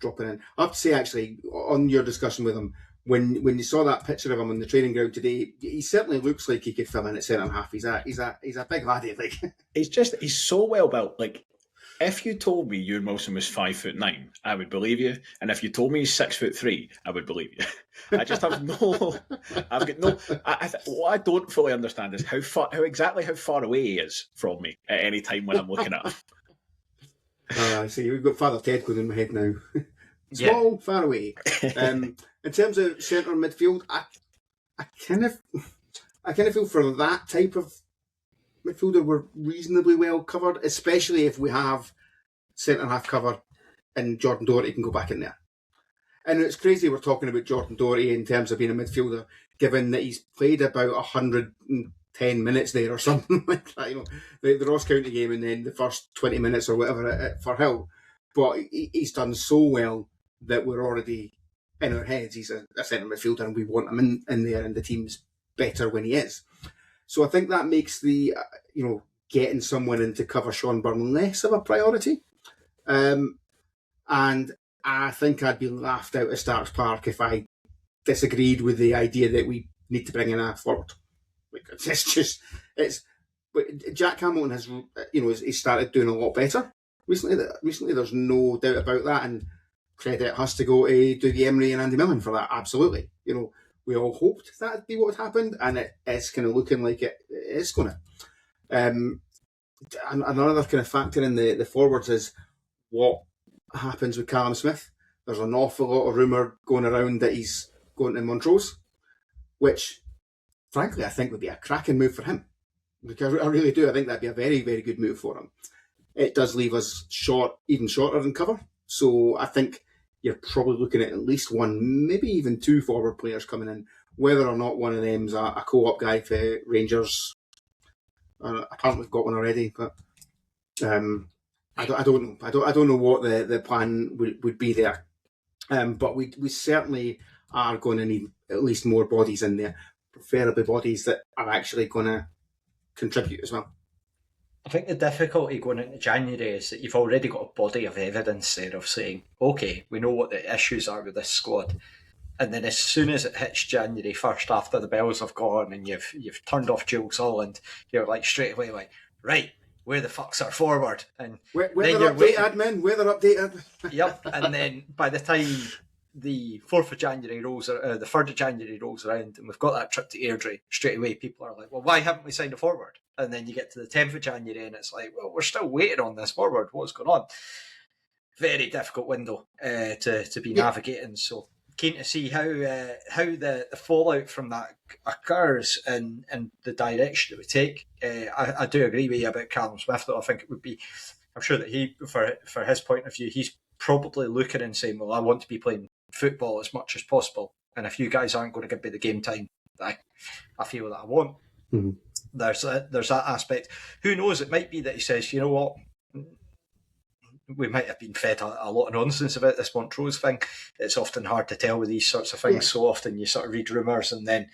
dropping in. I have to say, actually, on your discussion with him, when you saw that picture of him on the training ground today, he certainly looks like he could fill in at centre half. He's a big laddie, like. He's so well built. Like, if you told me Ewan Wilson was 5'9", I would believe you, and if you told me he's 6'3", I would believe you. I just have what I don't fully understand is how far away he is from me at any time when I'm looking at him. I see. We've got Father Ted going in my head now. Small, far away. In terms of centre midfield, I kind of feel for that type of midfielder we're reasonably well covered, especially if we have centre half cover and Jordan Doherty can go back in there. And it's crazy we're talking about Jordan Doherty in terms of being a midfielder, given that he's played about 110 minutes there or something like that. The Ross County game and then the first 20 minutes or whatever for Hill. But he's done so well that we're already in our heads he's a centre midfielder and we want him in there, and the team's better when he is. So I think that makes the getting someone in to cover Sean Byrne less of a priority. And I think I'd be laughed out of Starks Park if I disagreed with the idea that we need to bring in a forward. But Jack Hamilton has he's started doing a lot better recently. There's no doubt about that, and credit has to go to Dougie Imrie and Andy Millen for that. Absolutely, we all hoped that'd be what happened, and it is kind of looking like it is going to. Another kind of factor in the forwards is what happens with Callum Smith. There's an awful lot of rumour going around that he's going to Montrose, which, frankly, I think would be a cracking move for him. Because I really do. I think that'd be a very, very good move for him. It does leave us even shorter than cover. So I think you're probably looking at least one, maybe even two forward players coming in. Whether or not one of them's a co-op guy for Rangers, apparently we've got one already. But I don't know. I don't know what the plan would be there. But we certainly are going to need at least more bodies in there, preferably bodies that are actually going to contribute as well. I think the difficulty going into January is that you've already got a body of evidence there of saying, okay, we know what the issues are with this squad. And then as soon as it hits January 1st, after the bells have gone and you've turned off Jules Holland, you're like straight away like, right, where the fuck's our forward? And weather update, admin, weather update. Yep, and then by the time the 4th of January the 3rd of January rolls around and we've got that trip to Airdrie, straight away people are like, well, why haven't we signed a forward? And then you get to the 10th of January and it's like, well, we're still waiting on this forward. What's going on? Very difficult window to be navigating. So keen to see how the fallout from that occurs and the direction it would take. I do agree with you about Callum Smith, though. I think it would be. I'm sure that he, for his point of view, he's probably looking and saying, "Well, I want to be playing football as much as possible, and if you guys aren't going to give me the game time, I feel that I want." Mm-hmm. There's that aspect. Who knows? It might be that he says, "You know what? We might have been fed a lot of nonsense about this Montrose thing." It's often hard to tell with these sorts of things. Yeah. So often you sort of read rumours and then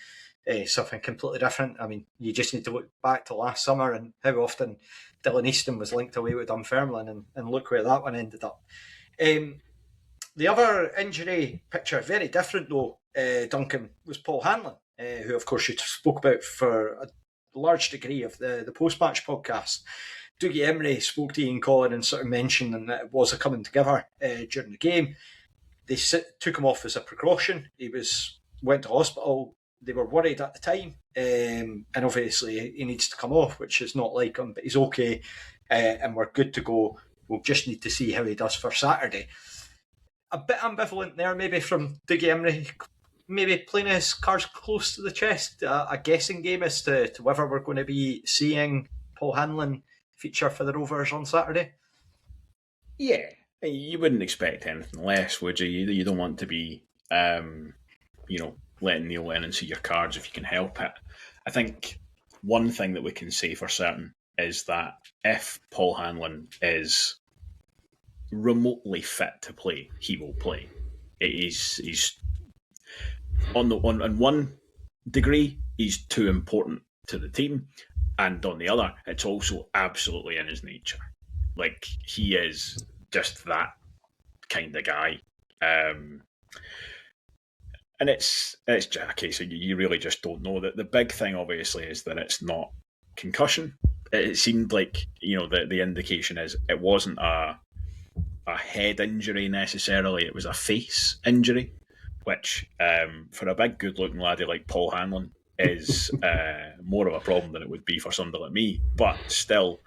something completely different. I mean, you just need to look back to last summer and how often Dylan Easton was linked away with Dunfermline, and look where that one ended up. The other injury picture, very different though, Duncan, was Paul Hanlon, who of course you spoke about for a large degree of the post-match podcast. Dougie Imrie spoke to Ian Collin and sort of mentioned that it was a coming together during the game. They took him off as a precaution. He went to hospital. They were worried at the time, and obviously he needs to come off, which is not like him, but he's okay, and we're good to go. We'll just need to see how he does for Saturday. A bit ambivalent there, maybe from Dougie Imrie, maybe playing his cards close to the chest, a guessing game as to whether we're going to be seeing Paul Hanlon feature for the Rovers on Saturday. Yeah, you wouldn't expect anything less, would you? You don't want to be, letting Neil Lennon see your cards if you can help it. I think one thing that we can say for certain is that if Paul Hanlon is remotely fit to play, he will play. He's on one degree, he's too important to the team, and on the other, it's also absolutely in his nature. Like, he is just that kind of guy. And it's just a case of you really just don't know. That the big thing, obviously, is that it's not concussion. It seemed like, the indication is it wasn't a head injury necessarily. It was a face injury, which for a big, good-looking laddie like Paul Hanlon is more of a problem than it would be for somebody like me. But still,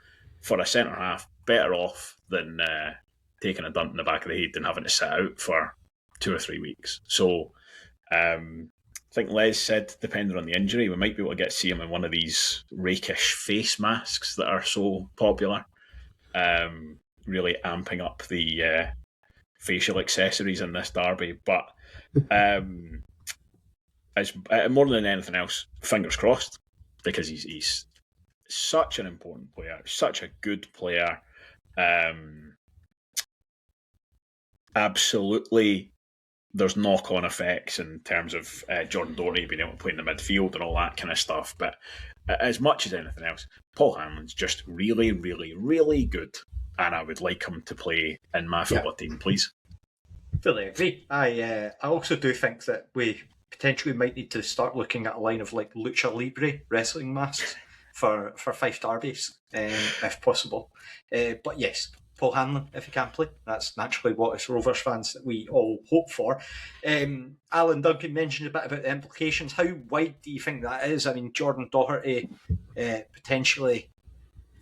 for a centre-half, better off than taking a dump in the back of the head and having to sit out for 2 or 3 weeks. So I think Les said, depending on the injury, we might be able to see him in one of these rakish face masks that are so popular, really amping up the facial accessories in this derby. But as more than anything else, fingers crossed, because he's such an important player, such a good player. Absolutely, there's knock-on effects in terms of Jordan Doherty being able to play in the midfield and all that kind of stuff. But as much as anything else, Paul Hanlon's just really, really, really good, and I would like him to play in my football team, please. Fully agree. I also do think that we potentially might need to start looking at a line of like lucha libre wrestling masks for Fife derbies, if possible. But yes, Paul Hanlon, if he can play, that's naturally what as Rovers fans that we all hope for. Alan Duncan mentioned a bit about the implications. How wide do you think that is? I mean, Jordan Doherty potentially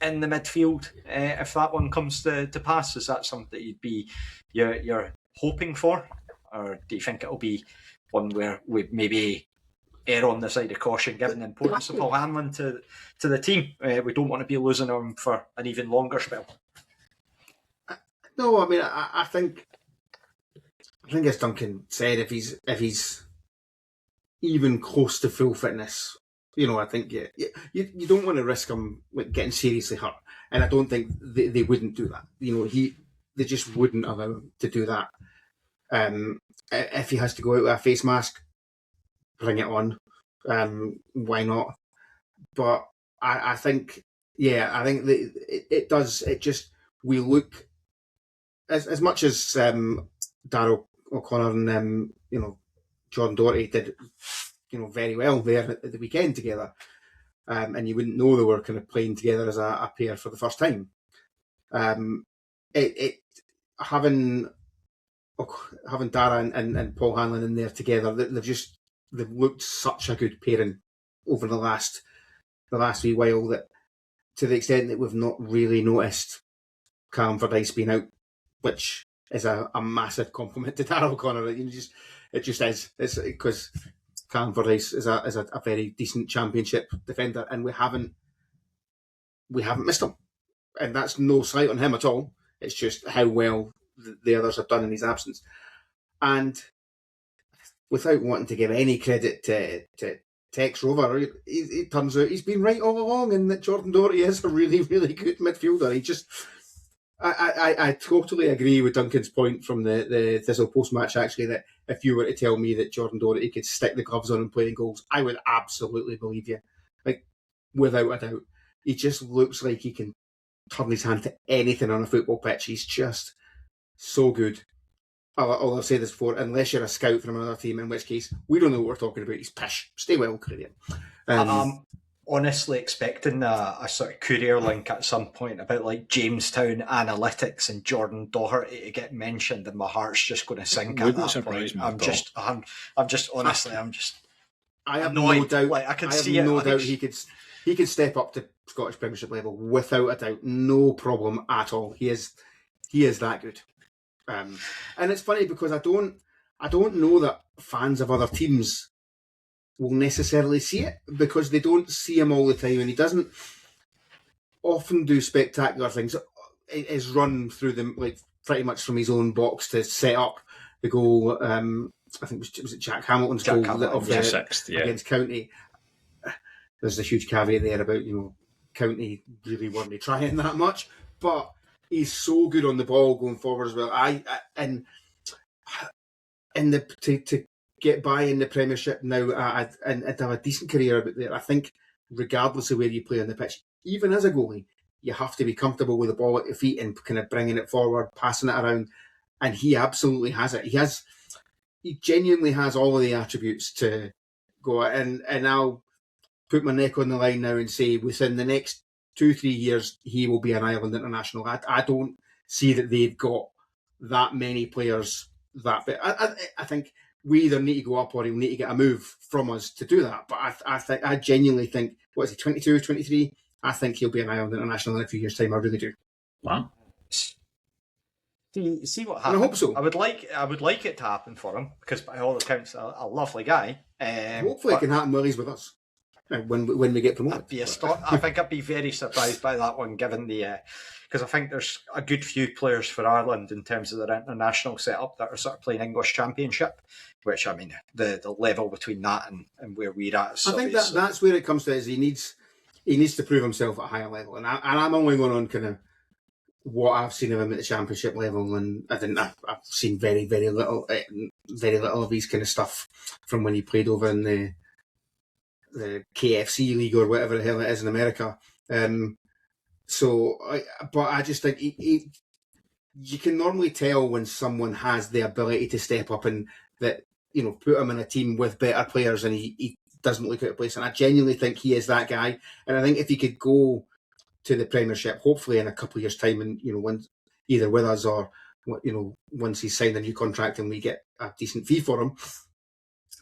in the midfield, if that one comes to pass, is that something that you're hoping for, or do you think it'll be one where we maybe err on the side of caution, given the importance of Paul Hanlon to the team? We don't want to be losing him for an even longer spell. No, I mean, I think as Duncan said, if he's even close to full fitness, I think you don't want to risk him like getting seriously hurt, and I don't think they wouldn't do that. They just wouldn't allow him to do that. If he has to go out with a face mask, bring it on. Why not? But I think it does. It just, we look as much as Darryl O'Connor and Jordan Doherty did very well there at the weekend together, and you wouldn't know they were kind of playing together as a pair for the first time. Having Dara and Paul Hanlon in there together, they've looked such a good pairing over the last wee while, that to the extent that we've not really noticed Callum Fordyce being out, which is a massive compliment to Darryl O'Connor. It just is. It's because Callum Fordyce is a very decent championship defender, and we haven't missed him, and that's no slight on him at all. It's just how well the others have done in his absence. And without wanting to give any credit to Tex Rover, it turns out he's been right all along, and that Jordan Doherty is a really, really good midfielder. He just, I totally agree with Duncan's point from the Thistle post-match, actually, that if you were to tell me that Jordan Doherty could stick the gloves on and play in goals, I would absolutely believe you. Like, without a doubt. He just looks like he can turn his hand to anything on a football pitch. He's just so good. I'll say this before, unless you're a scout from another team, in which case, we don't know what we're talking about. He's pish. Stay well, Courier. I'm honestly expecting a sort of Courier link at some point about like Jamestown Analytics and Jordan Doherty to get mentioned, and my heart's just going to sink at that point. I have no doubt. Like, I have no doubt he could step up to Scottish Premiership level without a doubt. No problem at all. He is that good. And it's funny because I don't know that fans of other teams will necessarily see it, because they don't see him all the time, and he doesn't often do spectacular things. His run through them, like pretty much from his own box to set up the goal. I think was it Jack Hamilton's goal against County. There's a huge caveat there about County really weren't trying that much, but he's so good on the ball going forward as well. To get by in the Premiership now and to have a decent career out there, I think regardless of where you play on the pitch, even as a goalie, you have to be comfortable with the ball at your feet and kind of bringing it forward, passing it around, and he absolutely has it. He genuinely has all of the attributes to go, and I'll put my neck on the line now and say within the next 2-3 years he will be an Ireland international. I don't see that they've got that many players that bit. I think we either need to go up or he'll need to get a move from us to do that. But I genuinely think, what is he, 22, 23? I think he'll be an Ireland international in a few years' time. I really do. Wow. See what happens. And I hope so. I would like it to happen for him, because by all accounts, a lovely guy. Hopefully it can happen while he's with us. When we get promoted. I think I'd be very surprised by that one, given because I think there's a good few players for Ireland in terms of their international setup that are sort of playing English Championship, which, I mean, the level between that and where we're at is, I think that's where it comes to, is he needs to prove himself at a higher level, and I'm only going on kind of what I've seen of him at the Championship level, and I've seen very, very little of his kind of stuff from when he played over in the KFC league or whatever the hell it is in America. But I just think you can normally tell when someone has the ability to step up, and that, put him in a team with better players and he doesn't look out of place. And I genuinely think he is that guy. And I think if he could go to the Premiership, hopefully in a couple of years' time, and when either with us or once he's signed a new contract and we get a decent fee for him,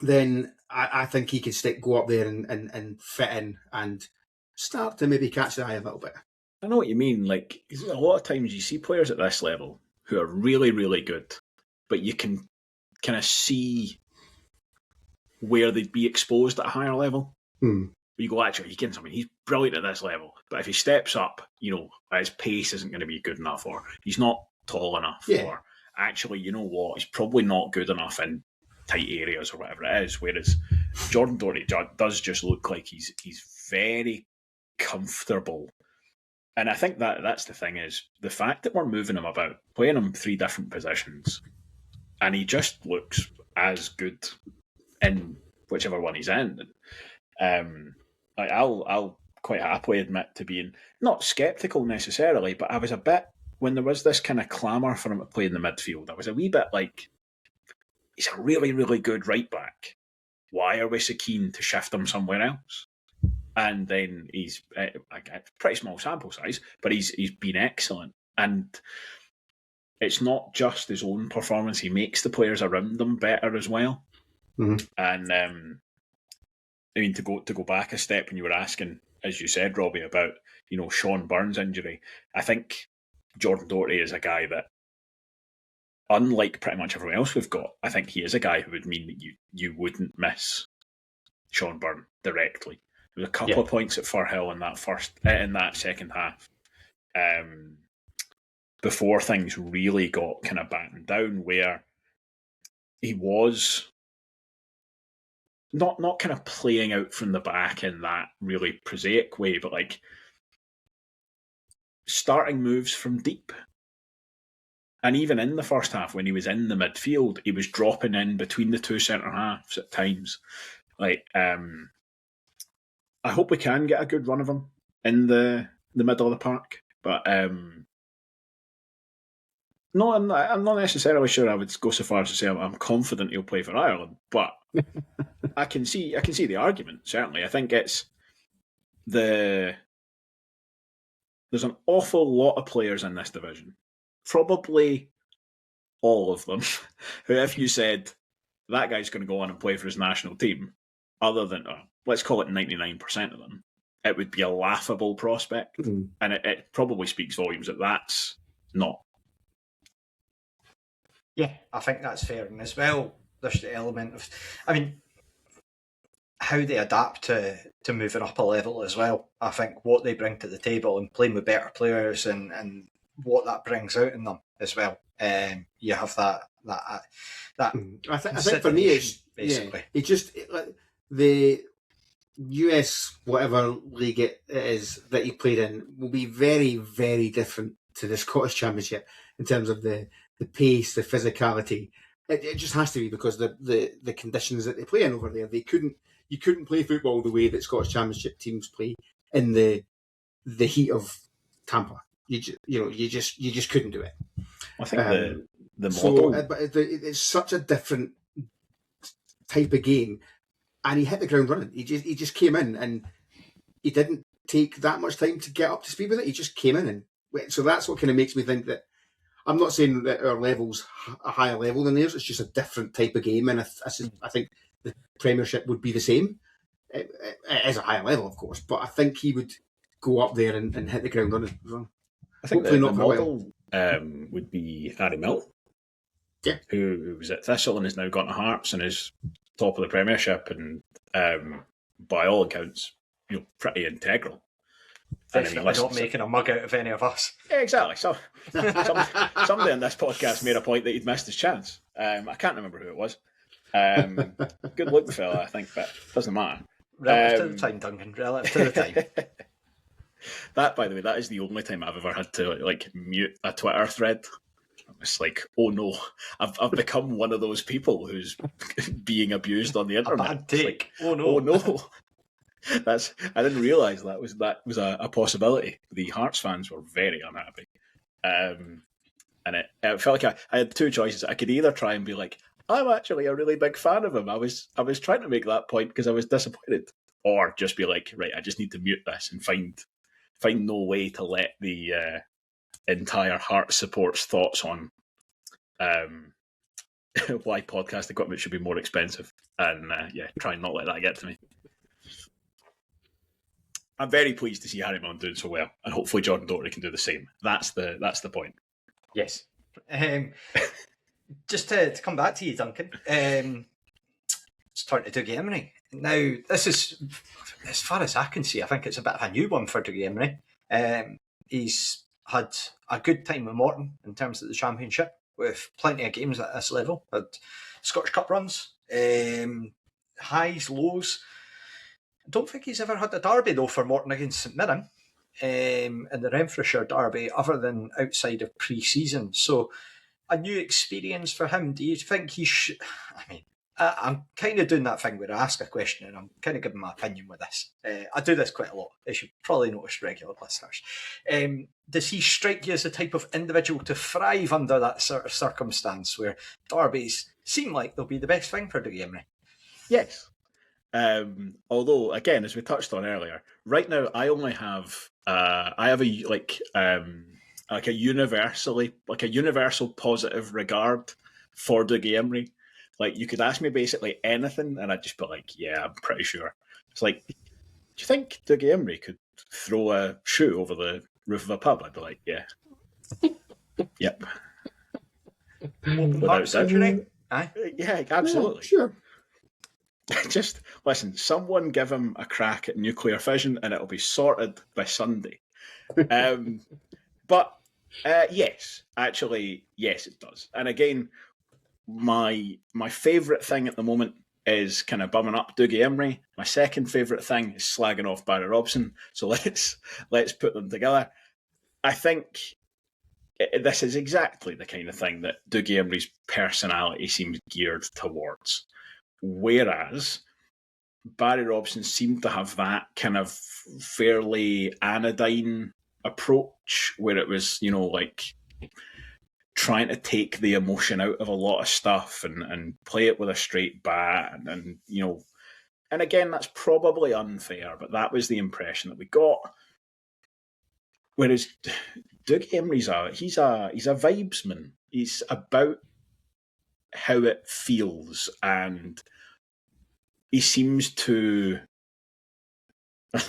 then I think he could go up there and fit in and start to maybe catch the eye a little bit. I know what you mean. Like, a lot of times you see players at this level who are really, really good, but you can kind of see where they'd be exposed at a higher level. You go, actually, he's brilliant at this level, but if he steps up, his pace isn't going to be good enough, or he's not tall enough, or actually, you know what, he's probably not good enough in tight areas or whatever it is. Whereas Jordan Doherty does just look like he's very comfortable. And I think that's the thing, is the fact that we're moving him about, playing him 3 different positions, and he just looks as good in whichever one he's in. I'll quite happily admit to being not sceptical necessarily, but I was a bit, when there was this kind of clamour for him to play in the midfield, I was a wee bit like, he's a really, really good right back. Why are we so keen to shift him somewhere else? And then he's a pretty small sample size, but he's been excellent. And it's not just his own performance; he makes the players around him better as well. Mm-hmm. And I mean, to go back a step, when you were asking, as you said, Robbie, about Sean Burns' injury, I think Jordan Doherty is a guy that unlike pretty much everyone else we've got, I think he is a guy who would mean that you wouldn't miss Sean Byrne directly. There was a couple of points at Firhill in that second half, before things really got kind of battened down, where he was not kind of playing out from the back in that really prosaic way, but like starting moves from deep. And even in the first half, when he was in the midfield, he was dropping in between the two centre halves at times. Like, I hope we can get a good run of him in the middle of the park, but no, I'm not necessarily sure I would go so far as to say I'm confident he'll play for Ireland, but I can see the argument. Certainly, I think there's an awful lot of players in this division, probably all of them, who, if you said that guy's going to go on and play for his national team, other than let's call it 99% of them, it would be a laughable prospect, and it probably speaks volumes that that's not. Yeah, I think that's fair. And as well, there's the element of, I mean, how they adapt to moving up a level as well. I think what they bring to the table and playing with better players and what that brings out in them as well. You have that. I think for me, it's basically the US whatever league it is that he played in will be very, very different to the Scottish Championship in terms of the pace, the physicality. It just has to be because the conditions that they play in over there. You couldn't play football the way that Scottish Championship teams play in the heat of Tampa. You just couldn't do it. I think the model, it's such a different type of game, and he hit the ground running. He just came in, and he didn't take that much time to get up to speed with it. He just came in, and so that's what kind of makes me think that. I'm not saying that our level's a higher level than theirs. It's just a different type of game, and I think the Premiership would be the same. It is a higher level, of course, but I think he would go up there and hit the ground running as well. I think the model would be Harry Milton, who was at Thistle and has now gone to Hearts and is top of the Premiership, and by all accounts, pretty integral. Definitely not making a mug out of any of us. Yeah, exactly. So somebody on this podcast made a point that he'd missed his chance. I can't remember who it was. Good looking fella, I think, but it doesn't matter. Relative to the time, Duncan. Relative to the time. That, by the way, that is the only time I've ever had to mute a Twitter thread. It's like, oh no, I've become one of those people who's being abused on the internet. A bad take. Like, oh no. I didn't realise that was a possibility. The Hearts fans were very unhappy, and it felt like I had two choices. I could either try and be like, I'm actually a really big fan of him. I was trying to make that point because I was disappointed, or just be like, right, I just need to mute this and find no way to let the entire Hearts support's thoughts on why podcast equipment should be more expensive, and try and not let that get to me. I'm very pleased to see Harry Milne doing so well, and hopefully Jordan Doherty can do the same. That's the point. Yes. Just to come back to you, Duncan. Let's turn to Dougie Imrie. Now, this is, as far as I can see, I think it's a bit of a new one for Dougie Imrie. He's had a good time with Morton in terms of the Championship, with plenty of games at this level. Had Scottish Cup runs, highs, lows. I don't think he's ever had a derby, though, for Morton against St Mirren in the Renfrewshire derby, other than outside of pre-season. So, a new experience for him. Do you think he should... I mean, I'm kind of doing that thing where I ask a question and I'm kind of giving my opinion with this. I do this quite a lot, as you probably noticed, regular listeners. Does he strike you as the type of individual to thrive under that sort of circumstance where derbies seem like they'll be the best thing for Dougie Imrie? Yes. Although, again, as we touched on earlier, right now I only have a universal positive regard for Dougie Imrie. Like, you could ask me basically anything, and I'd just be like, "Yeah, I'm pretty sure." It's like, do you think Dougie Imrie could throw a shoe over the roof of a pub? I'd be like, "Yeah, yep." Open Without heart surgery. Aye. Yeah, absolutely. Yeah, sure. Just listen, someone give him a crack at nuclear fission and it'll be sorted by Sunday. But yes, actually, yes, it does. And again, my favourite thing at the moment is kind of bumming up Dougie Imrie. My second favourite thing is slagging off Barry Robson. So let's put them together. I think this is exactly the kind of thing that Dougie Imrie's personality seems geared towards. Whereas Barry Robson seemed to have that kind of fairly anodyne approach where it was, like trying to take the emotion out of a lot of stuff and play it with a straight bat and and again, that's probably unfair, but that was the impression that we got. Whereas Dougie Imrie's he's a vibesman. He's about how it feels, and he seems to.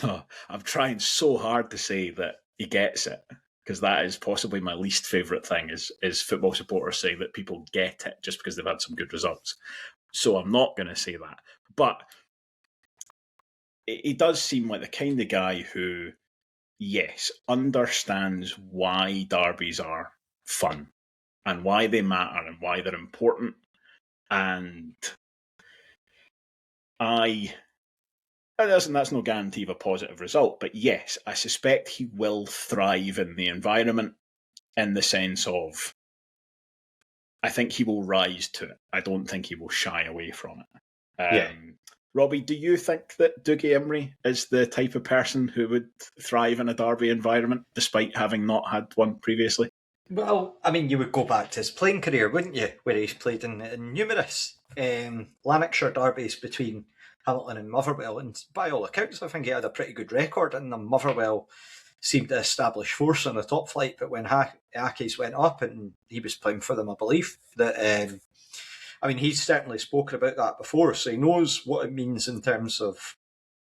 I'm trying so hard to say that he gets it, because that is possibly my least favourite thing is football supporters saying that people get it just because they've had some good results. So I'm not going to say that. But he does seem like the kind of guy who, yes, understands why derbies are fun and why they matter and why they're important. And that's no guarantee of a positive result, but yes, I suspect he will thrive in the environment in the sense of, I think he will rise to it. I don't think he will shy away from it. Robbie, do you think that Dougie Imrie is the type of person who would thrive in a derby environment despite having not had one previously? Well, I mean, you would go back to his playing career, wouldn't you? Where he's played in numerous Lanarkshire derbies between Hamilton and Motherwell, and by all accounts, I think he had a pretty good record in them. Motherwell seemed to establish force on the top flight, but when Accies went up and he was playing for them, I believe that. He's certainly spoken about that before, so he knows what it means in terms of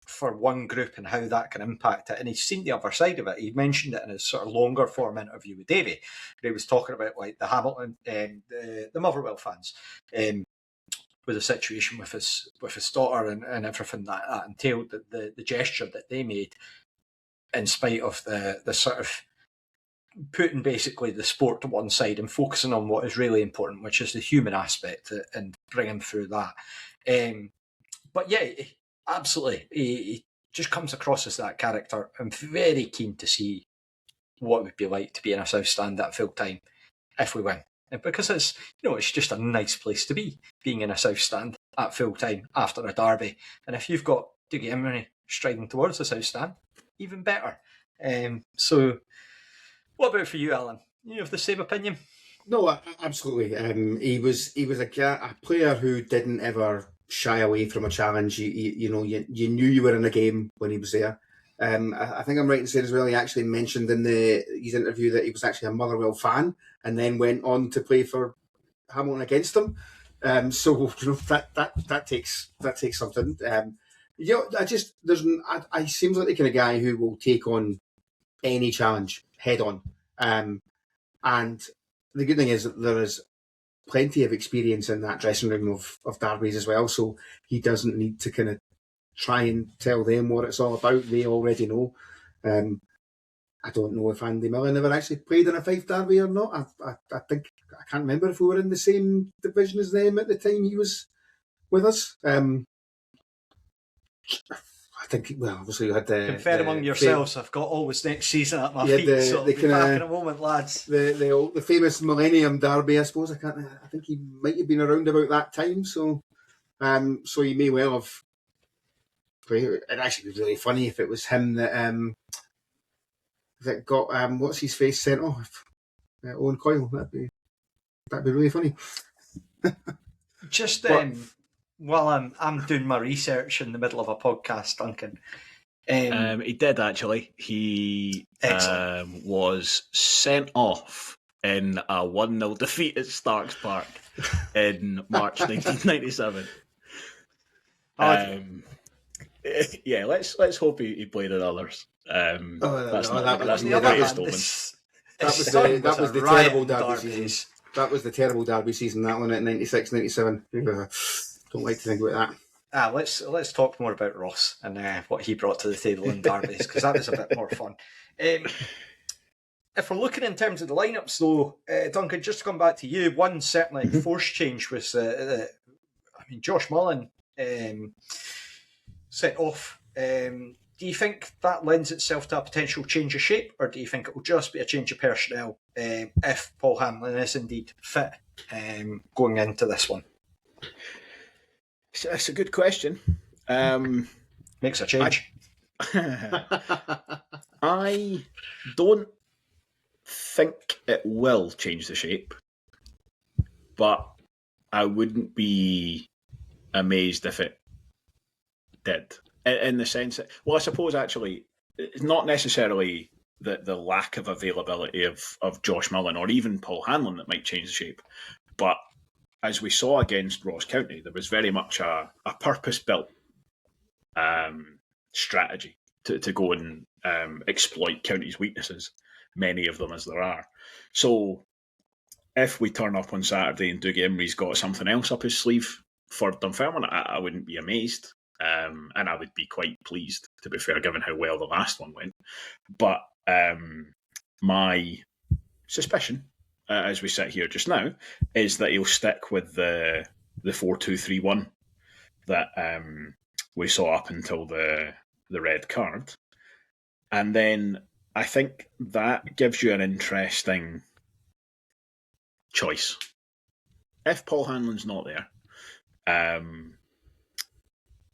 for one group and how that can impact it. And he's seen the other side of it. He mentioned it in his sort of longer form interview with Davey, where he was talking about like the Hamilton and the Motherwell fans. With the situation with his daughter and everything that entailed, the gesture that they made, in spite of the sort of putting basically the sport to one side and focusing on what is really important, which is the human aspect, and bringing through that. But yeah, absolutely, he just comes across as that character. I'm very keen to see what it would be like to be in a South Stand at full time if we win. Because it's just a nice place to be, being in a South Stand at full time after a derby. And if you've got Dougie Imrie striding towards the South Stand, even better. So, what about for you, Alan? You have the same opinion? No, absolutely. He was a player who didn't ever shy away from a challenge. You knew you were in a game when he was there. I think I'm right in saying as well, he actually mentioned in his interview that he was actually a Motherwell fan and then went on to play for Hamilton against them. So that takes something. I seems like the kind of guy who will take on any challenge head on. And the good thing is that there is plenty of experience in that dressing room of derbies as well, so he doesn't need to kind of try and tell them what it's all about. They already know. I don't know if Andy Millen ever actually played in a Fife derby or not. I think, I can't remember if we were in the same division as them at the time he was with us. I think, well, obviously you had the... Confer among yourselves, I've got always next season at my feet, so I'll be back in a moment, lads. The famous Millennium Derby, I suppose. I think he might have been around about that time, so he may well have... It'd actually be really funny if it was him that got what's his face sent off, Owen Coyle. That'd be really funny. Just while I'm doing my research in the middle of a podcast, Duncan. He did actually. He was sent off in a 1-0 defeat at Starks Park in March 1997. Yeah, let's hope he played in others. That was the terrible derby season. That was the terrible Derby season, that one at 96, 97. Don't like to think about that. Let's talk more about Ross and what he brought to the table in derbies, because that was a bit more fun. If we're looking in terms of the lineups, though, Duncan, just to come back to you, one certainly forced change was, Josh Mullen set off. Do you think that lends itself to a potential change of shape, or do you think it will just be a change of personnel if Paul Hanlon is indeed fit going into this one? That's a good question. Makes a change. I don't think it will change the shape, but I wouldn't be amazed if it did. In the sense that, well, I suppose actually, it's not necessarily the lack of availability of Josh Mullen or even Paul Hanlon that might change the shape, but as we saw against Ross County, there was very much a purpose-built strategy to go and exploit County's weaknesses, many of them as there are. So if we turn up on Saturday and Dougie Imrie's got something else up his sleeve for Dunfermline, I wouldn't be amazed. And I would be quite pleased, to be fair, given how well the last one went. But my suspicion, as we sit here just now, is that he'll stick with the 4-2-3-1 that we saw up until the red card. And then I think that gives you an interesting choice. If Paul Hanlon's not there,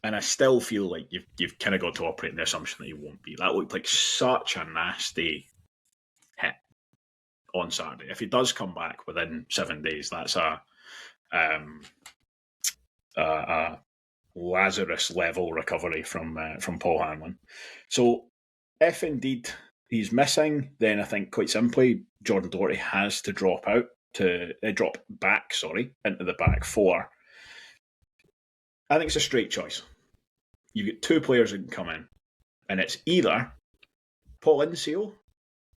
and I still feel like you've kind of got to operate in the assumption that he won't be. That looked like such a nasty hit on Saturday. If he does come back within 7 days, that's a Lazarus level recovery from Paul Hanlon. So if indeed he's missing, then I think quite simply Jordan Doherty has to drop back into the back four. I think it's a straight choice. You get two players that can come in, and it's either Paul Inseal.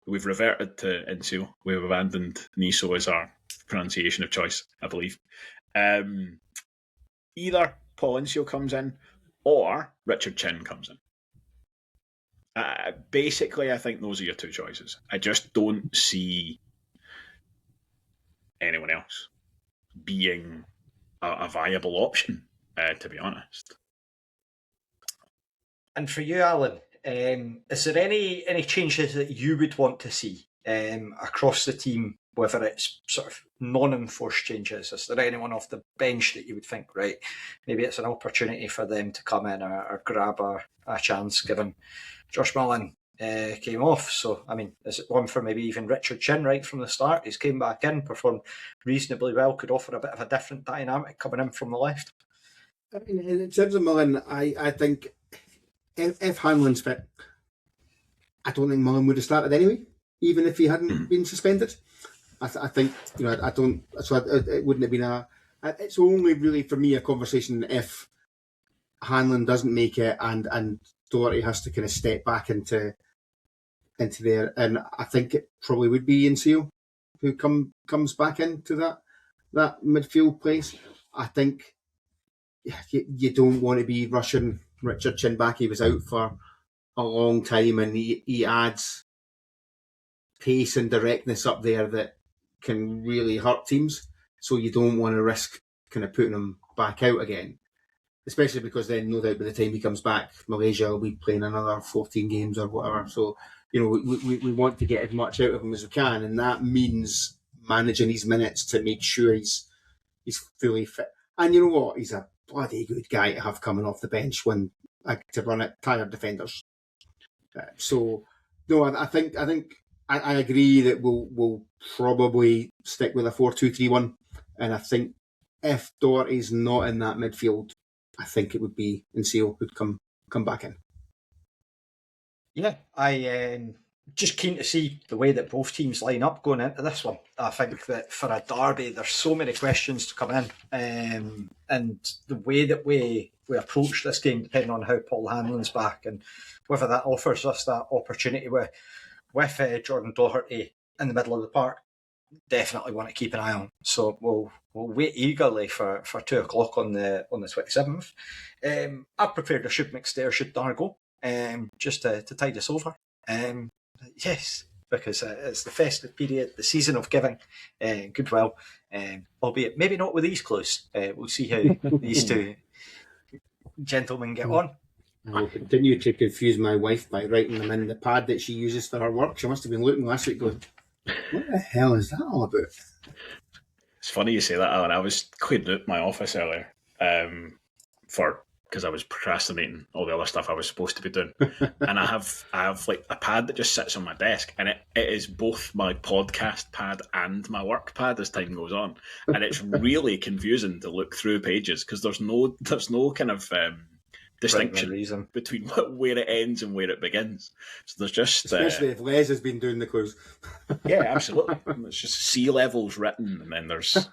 We've reverted to Inseal. We've abandoned Niso as our pronunciation of choice, I believe. Either Paul Inseal comes in, or Richard Chin comes in. Basically, I think those are your two choices. I just don't see anyone else being a viable option, to be honest. And for you, Alan, is there any changes that you would want to see across the team, whether it's sort of non-enforced changes? Is there anyone off the bench that you would think, right, maybe it's an opportunity for them to come in or grab a chance, given Josh Mullen came off? So, I mean, is it one for maybe even Richard Chin right from the start? He's came back in, performed reasonably well, could offer a bit of a different dynamic coming in from the left. I mean, in terms of Mullen, I think if Hanlon's fit, I don't think Mullen would have started anyway, even if he hadn't been suspended. I think, I don't, so it wouldn't have been it's only really for me a conversation if Hanlon doesn't make it and Doherty has to kind of step back into there, and I think it probably would be Inseal who comes back into that midfield place. I think you don't want to be rushing Richard Chin back. He was out for a long time, and he adds pace and directness up there that can really hurt teams. So you don't want to risk kind of putting him back out again, especially because then no doubt by the time he comes back, Malaysia will be playing another 14 games or whatever. So, we want to get as much out of him as we can, and that means managing his minutes to make sure he's fully fit. And you know what? He's a bloody good guy to have coming off the bench to run at tired defenders. So, no, I think I agree that we'll probably stick with a 4-2-3-1, and I think if Doherty's not in that midfield, I think it would be Inseal who'd come back in. Yeah, I just keen to see the way that both teams line up going into this one. I think that for a derby, there's so many questions to come in, and the way that we approach this game, depending on how Paul Hanlon's back and whether that offers us that opportunity with Jordan Doherty in the middle of the park. definitely want to keep an eye on. So we'll wait eagerly for 2 o'clock on the 27th. I've prepared a Should McStay or Should Dargo, just to tide us over. Yes, because it's the festive period, the season of giving goodwill, albeit maybe not with these clues. We'll see how these two gentlemen get on. I will continue to confuse my wife by writing them in the pad that she uses for her work. She must have been looking last week going, what the hell is that all about? It's funny you say that, Alan. I was cleaning out my office earlier because I was procrastinating all the other stuff I was supposed to be doing. And I have like a pad that just sits on my desk, and it is both my podcast pad and my work pad as time goes on. And it's really confusing to look through pages because there's no kind of distinction between where it ends and where it begins. So there's just especially if Les has been doing the clues. Yeah, absolutely. It's just sea levels written, and then there's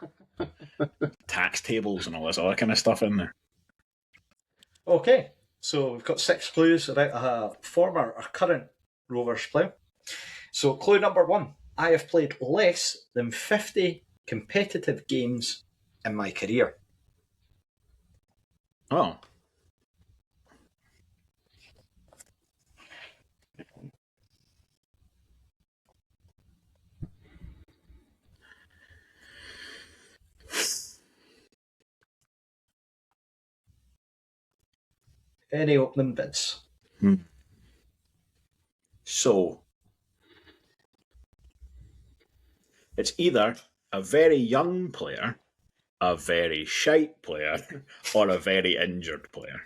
tax tables and all this other kind of stuff in there. Okay, so we've got 6 clues about a former or current Rovers player. So clue number 1, I have played less than 50 competitive games in my career. Oh. Any opening bids? So, it's either a very young player, a very shite player, or a very injured player.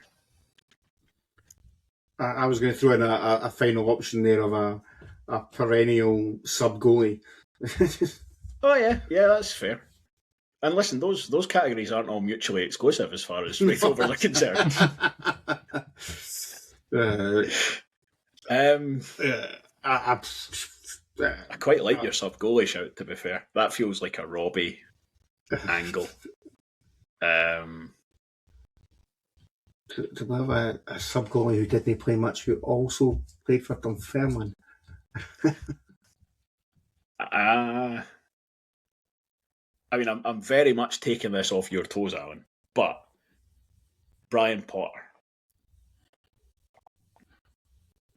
I was going to throw in a final option there of a perennial sub-goalie. Oh, yeah, that's fair. And listen, those categories aren't all mutually exclusive as far as Rovers are concerned. I quite like your sub-goalie shout, to be fair. That feels like a Robbie angle. To have a sub-goalie who didn't play much, who also played for Dunfermline. I mean, I'm very much taking this off your toes, Alan, but Brian Potter.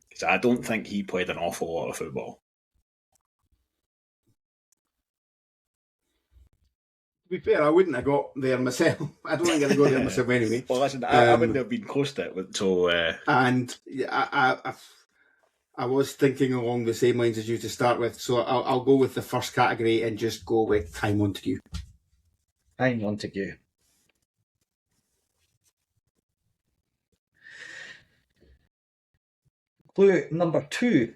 Because I don't think he played an awful lot of football. To be fair, I wouldn't have got there myself. I don't think I'd go there myself anyway. Well, listen, I wouldn't have been close to it. So, and I was thinking along the same lines as you to start with, so I'll go with the first category and just go with Ty Montague. Ty Montague. Clue number 2.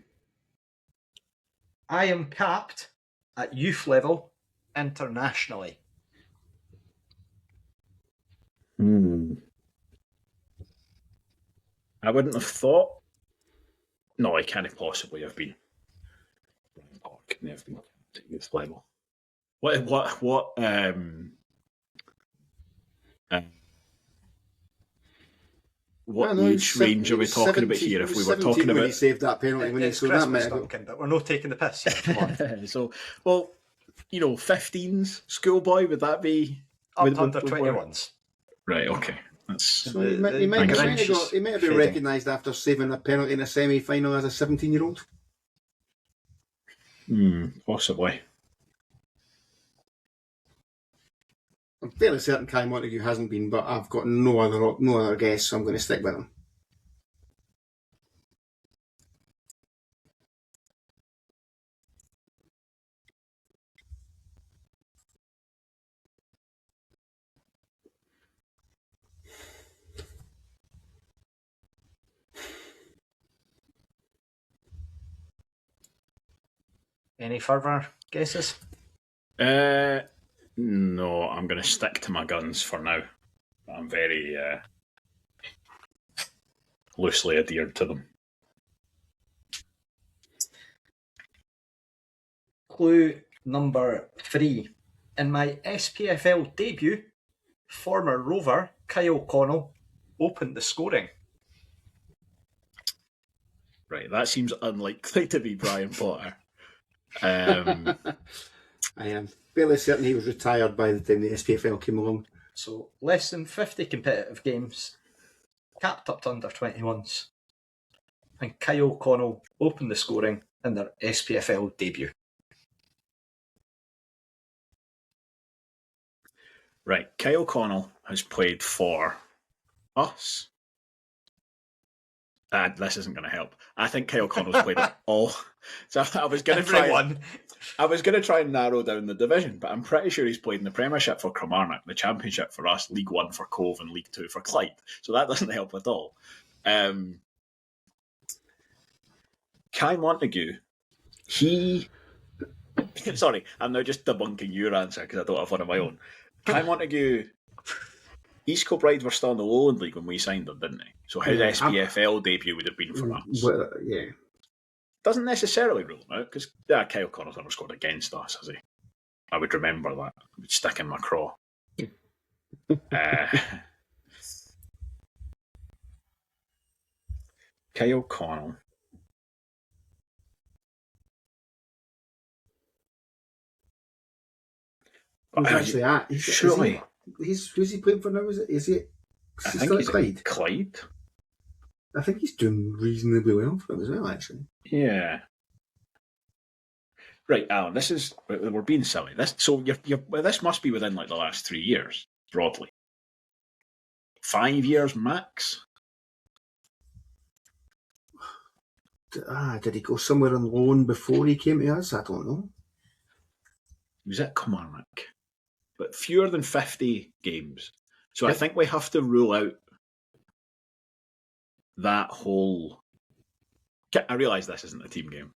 I am capped at youth level internationally. I wouldn't have thought. No, I can't possibly have been. Couldn't have been at youth level. What age range are we talking about here? If we were talking about, he saved that penalty when he it's scored that, Christmas, Duncan, but we're not taking the piss. Come on. So, well, 15s schoolboy, would that be under 21s? Right. Okay. That's so he might have been recognised after saving a penalty in a semi-final as a 17-year-old. Possibly. I'm fairly certain Kai Montague hasn't been, but I've got no other guess, so I'm going to stick with him. Any further guesses? No, I'm going to stick to my guns for now. I'm very loosely adhered to them. Clue number 3. In my SPFL debut, former Rover Kyle Connell opened the scoring. Right, that seems unlikely to be Brian Potter. I am fairly certain he was retired by the time the SPFL came along. So less than 50 competitive games, capped up to under 21s, and Kyle Connell opened the scoring in their SPFL debut. Right, Kyle Connell has played for us. This isn't going to help. I think Kyle Connell's played it all. So I was going to try. I was going to try and narrow down the division, but I'm pretty sure he's played in the Premiership for Kilmarnock, the Championship for us, League One for Cove, and League Two for Clyde. So that doesn't help at all. Kai Montague, he. Sorry, I'm now just debunking your answer because I don't have one of my own. Kai Montague, East Kilbride were still in the Lowland League when we signed them, didn't they? So his SPFL debut would have been for us. Well, yeah. Doesn't necessarily rule him out because Kyle Connell's never scored against us, has he? I would remember that. I would stick in my craw. Kyle Connell. Who's actually at? Surely. Who's he playing for now? Is he I think still he's at Clyde? at Clyde. I think he's doing reasonably well for him as well, actually. Yeah. Right, Alan. We're being silly. This must be within like the last 3 years, broadly. 5 years max. Did he go somewhere on loan before he came to us? I don't know. He was at Kilmarnock, but fewer than 50 games. So I think we have to rule out that whole. I realise this isn't a team game.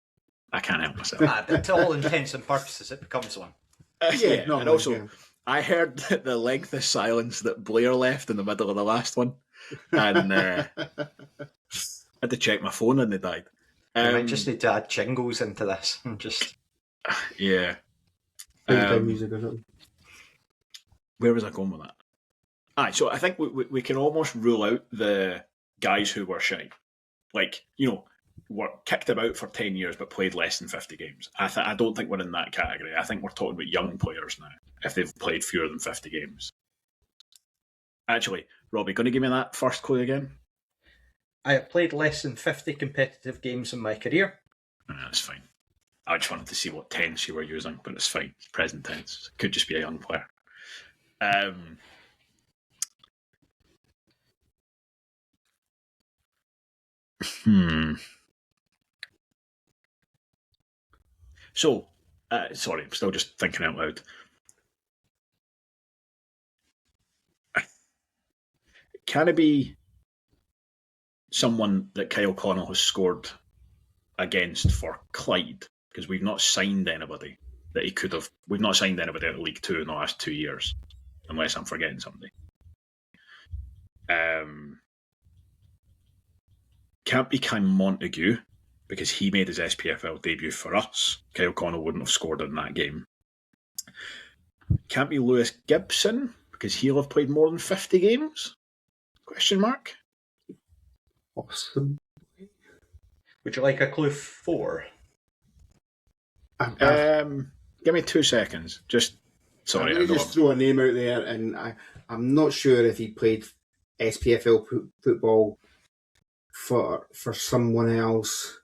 I can't help myself. But to all intents and purposes, it becomes one. And also, I heard the length of silence that Blair left in the middle of the last one, and I had to check my phone and they died. We might just need to add jingles into this. Yeah. Music or something. Where was I going with that? So I think we can almost rule out the guys who were shy. Like, were kicked about for 10 years but played less than 50 games. I don't think we're in that category. I think we're talking about young players now, if they've played fewer than 50 games. Actually, Robbie, going to give me that first clue again? I have played less than 50 competitive games in my career. That's fine. I just wanted to see what tense you were using, but it's fine. It's present tense. It could just be a young player. So, sorry, I'm still just thinking out loud. Can it be someone that Kyle Connell has scored against for Clyde? Because we've not signed anybody that he could have. We've not signed anybody out of League Two in the last 2 years, unless I'm forgetting somebody. Can't be Kai Montague, because he made his SPFL debut for us. Kyle Connell wouldn't have scored in that game. Can't be Lewis Gibson, because he'll have played more than 50 games? Question mark? Awesome. Would you like a clue 4? Give me 2 seconds. Sorry. I'm going to just throw a name out there, and I'm not sure if he played SPFL football for someone else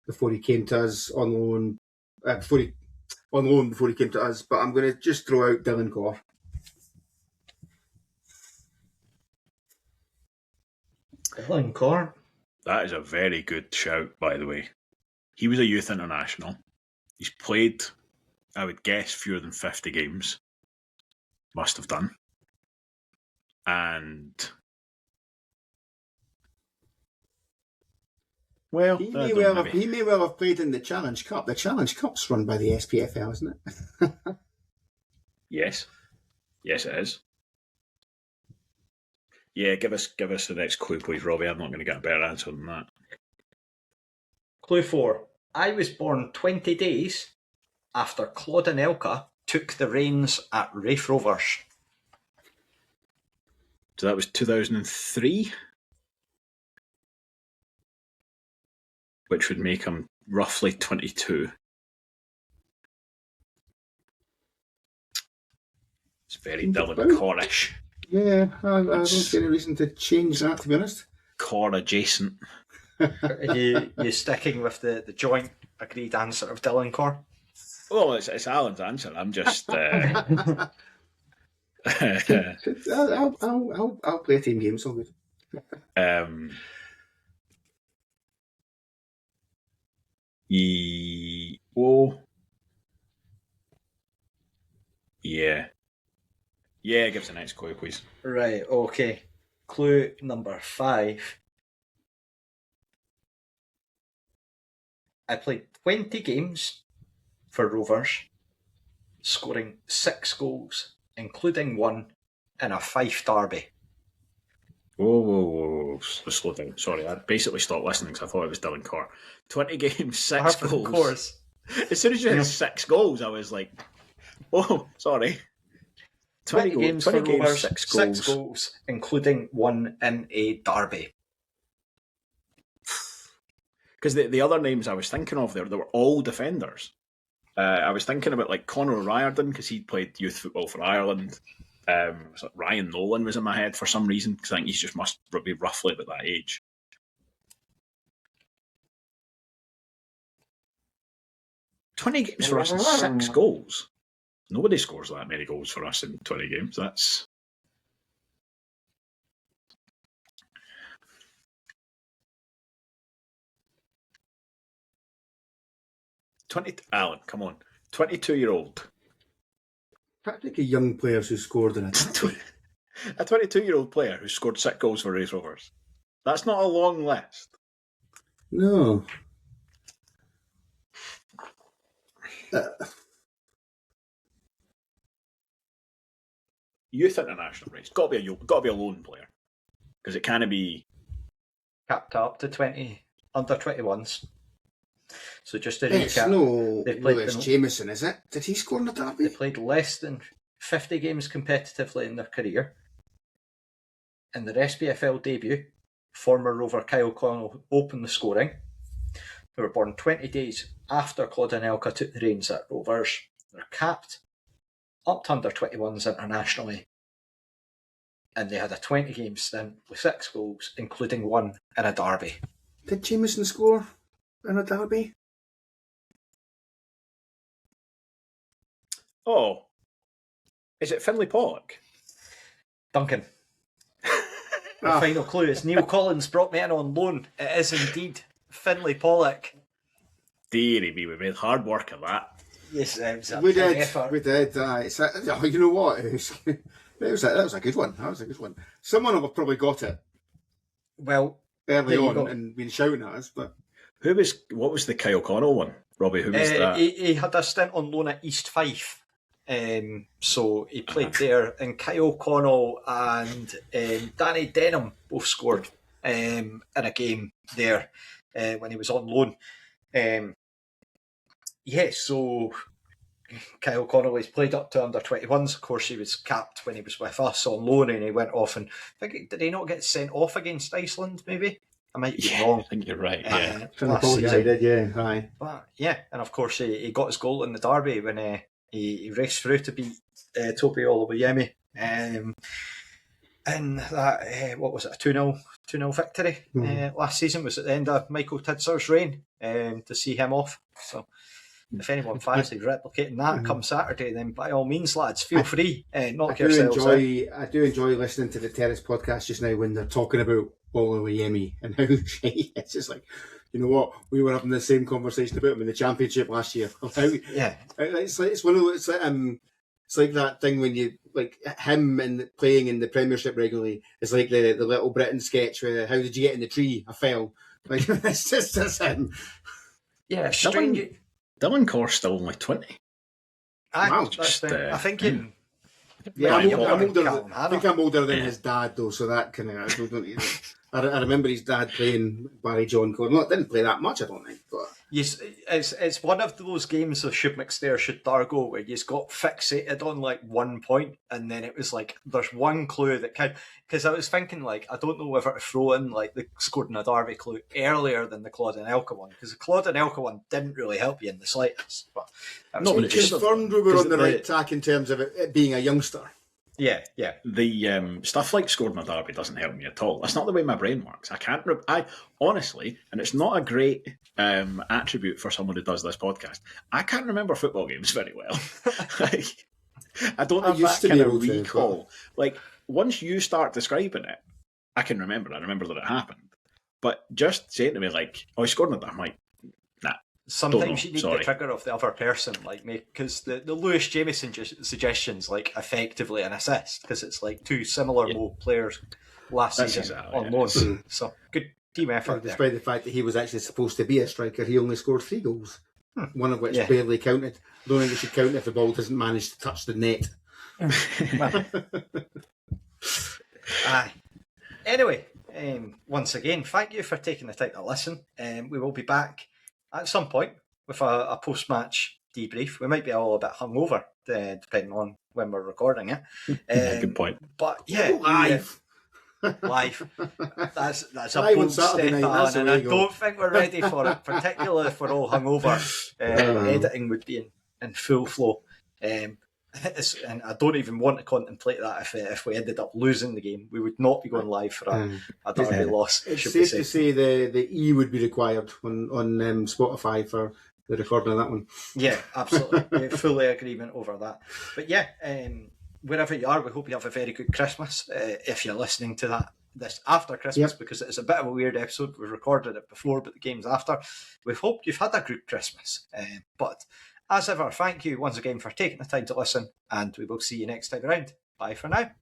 before he came to us on loan. Before he came to us, but I'm going to just throw out Dylan Gore. Dylan Gore? That is a very good shout, by the way. He was a youth international. He's played, I would guess, fewer than 50 games. Must have done. And well, he may well have played in the Challenge Cup. The Challenge Cup's run by the SPFL, isn't it? Yes, it is. Yeah, give us the next clue, please, Robbie. I'm not going to get a better answer than that. Clue 4. I was born 20 days after Claude Anelka took the reins at Rafe Rovers. So that was 2003, which would make him roughly 22. It's very Dylan Corrish. Yeah, I don't see any reason to change that, to be honest. Core adjacent. you sticking with the joint agreed answer of Dylan Core? Well, it's Alan's answer. I'm just. I'll play a team game, so good. Yeah. Yeah, give us the next clue, please. Right, okay. Clue number 5. I played 20 games for Rovers, scoring 6 goals, including one in a Fife derby. Whoa. Slow down. Sorry, I basically stopped listening because I thought it was Dylan Core. 20 games, 6 goals. Of course. As soon as you had 6 goals, I was like, oh, sorry. 20 games for Rovers, 6 6 goals, including one in a derby. Because the other names I was thinking of there, they were all defenders. I was thinking about like Conor Riordan because he'd played youth football for Ireland. Ryan Nolan was in my head for some reason because I think he just must be roughly about that age. "20 games for us and 6 goals. Nobody scores that many goals for us in 20 games. That's... Alan, come on. 22-year-old. Practically young players who scored in it. A 22-year-old player who scored 6 goals for Race Rovers. That's not a long list. No. Youth international race. Got to be a lone player because it can't be Capped up to 20 under 21s. So just to It's recap, no they played Lewis Jameson, is it? Did he score in the they derby? played less than 50 games competitively in their career. In their SPFL debut, former Rover Kyle Connell opened the scoring. They were born 20 days after Claude Anelka took the reins at Rovers. They're capped up to under 21s internationally. And they had a 20 game stint with 6 goals, including one in a derby. Did Jameson score in a derby? Oh, is it Finlay Pollock? Duncan. The final clue is Neil Collins brought me in on loan. It is indeed Finlay Pollock. Deary me, we made hard work of that. Yes, it was a We big did. effort. We did. You know what? That was a good one. That was a good one. Someone will have probably got it Well, early there you on go. and been shouting at us, but What was the Kyle Connell one? Robbie, who was that? he had a stint on loan at East Fife. So he played there, and Kyle Connell and Danny Denham both scored in a game there when he was on loan. So Kyle Connell has played up to under 21s. Of course, he was capped when he was with us on loan, and he went off and did he not get sent off against Iceland? Maybe I might be wrong. I think you're right. Yeah. Last season. did, yeah. Aye. But yeah, and of course he got his goal in the derby when he raced through to beat Toby Oluwayemi. And that, what was it, a 2-0 victory last season was at the end of Michael Tidzer's reign to see him off. So if anyone fancies replicating that come Saturday, then by all means, lads, feel free. Knock yourselves out. I do enjoy listening to the Terrace podcast just now when they're talking about Oluwayemi and how it's just like, you know what, we were having the same conversation about him in the championship last year. It's like that thing when you like him and playing in the Premiership regularly. It's like the Little Britain sketch where how did you get in the tree? I fell. Like it's just him. Yeah, strange. Dylan Corr's still only 20. Wow. I think in. Yeah, Yeah, I think I'm older than his dad though, so that kind of I remember his dad playing Barry John Cornwell. It didn't play that much, I don't think. But Yes, it's one of those games of Should McStay or Should Dargo where you got fixated on like one point, and then it was like there's one clue that can. Because I was thinking like I don't know whether to throw in like the scored in a derby clue earlier than the Claude and Elka one, because the Claude and Elka one didn't really help you in the slightest. But No, but it confirmed we were on the right track in terms of it being a youngster. Yeah, yeah. The stuff like scored in a derby doesn't help me at all. That's not the way my brain works. I can't. I honestly, and it's not a great attribute for someone who does this podcast. I can't remember football games very well. Like, I don't I have used that to be kind of able to, recall. Like once you start describing it, I can remember. I remember that it happened. But just saying to me like, "Oh, he scored in a derby," I'm like, nah. Sometimes you need Sorry. the trigger of the other person, like because the Lewis Jameson suggestion's like effectively an assist because it's like two similar players last That's season exactly on it. loan. So good team effort. Despite the fact that he was actually supposed to be a striker, he only scored 3 goals, one of which Yeah. barely counted. I don't think it should count if the ball doesn't manage to touch the net. Aye. Anyway, once again, thank you for taking the time to listen. We will be back at some point with a post-match debrief. We might be all a bit hungover, depending on when we're recording it. Good point. But yeah, Live. live. That's a Live on bold step, Saturday night, that's Alan, and I illegal. don't think we're ready for it, particularly if we're all hungover. Editing would be in full flow. And I don't even want to contemplate that if we ended up losing the game. We would not be going live for a derby loss. It's should safe we to say. say the E would be required on Spotify for the recording of that one. Yeah, absolutely. Fully agreement over that. But yeah, wherever you are, we hope you have a very good Christmas. If you're listening to this after Christmas, because it's a bit of a weird episode. We recorded it before, but the game's after. We hope you've had a good Christmas. But as ever, thank you once again for taking the time to listen, and we will see you next time around. Bye for now.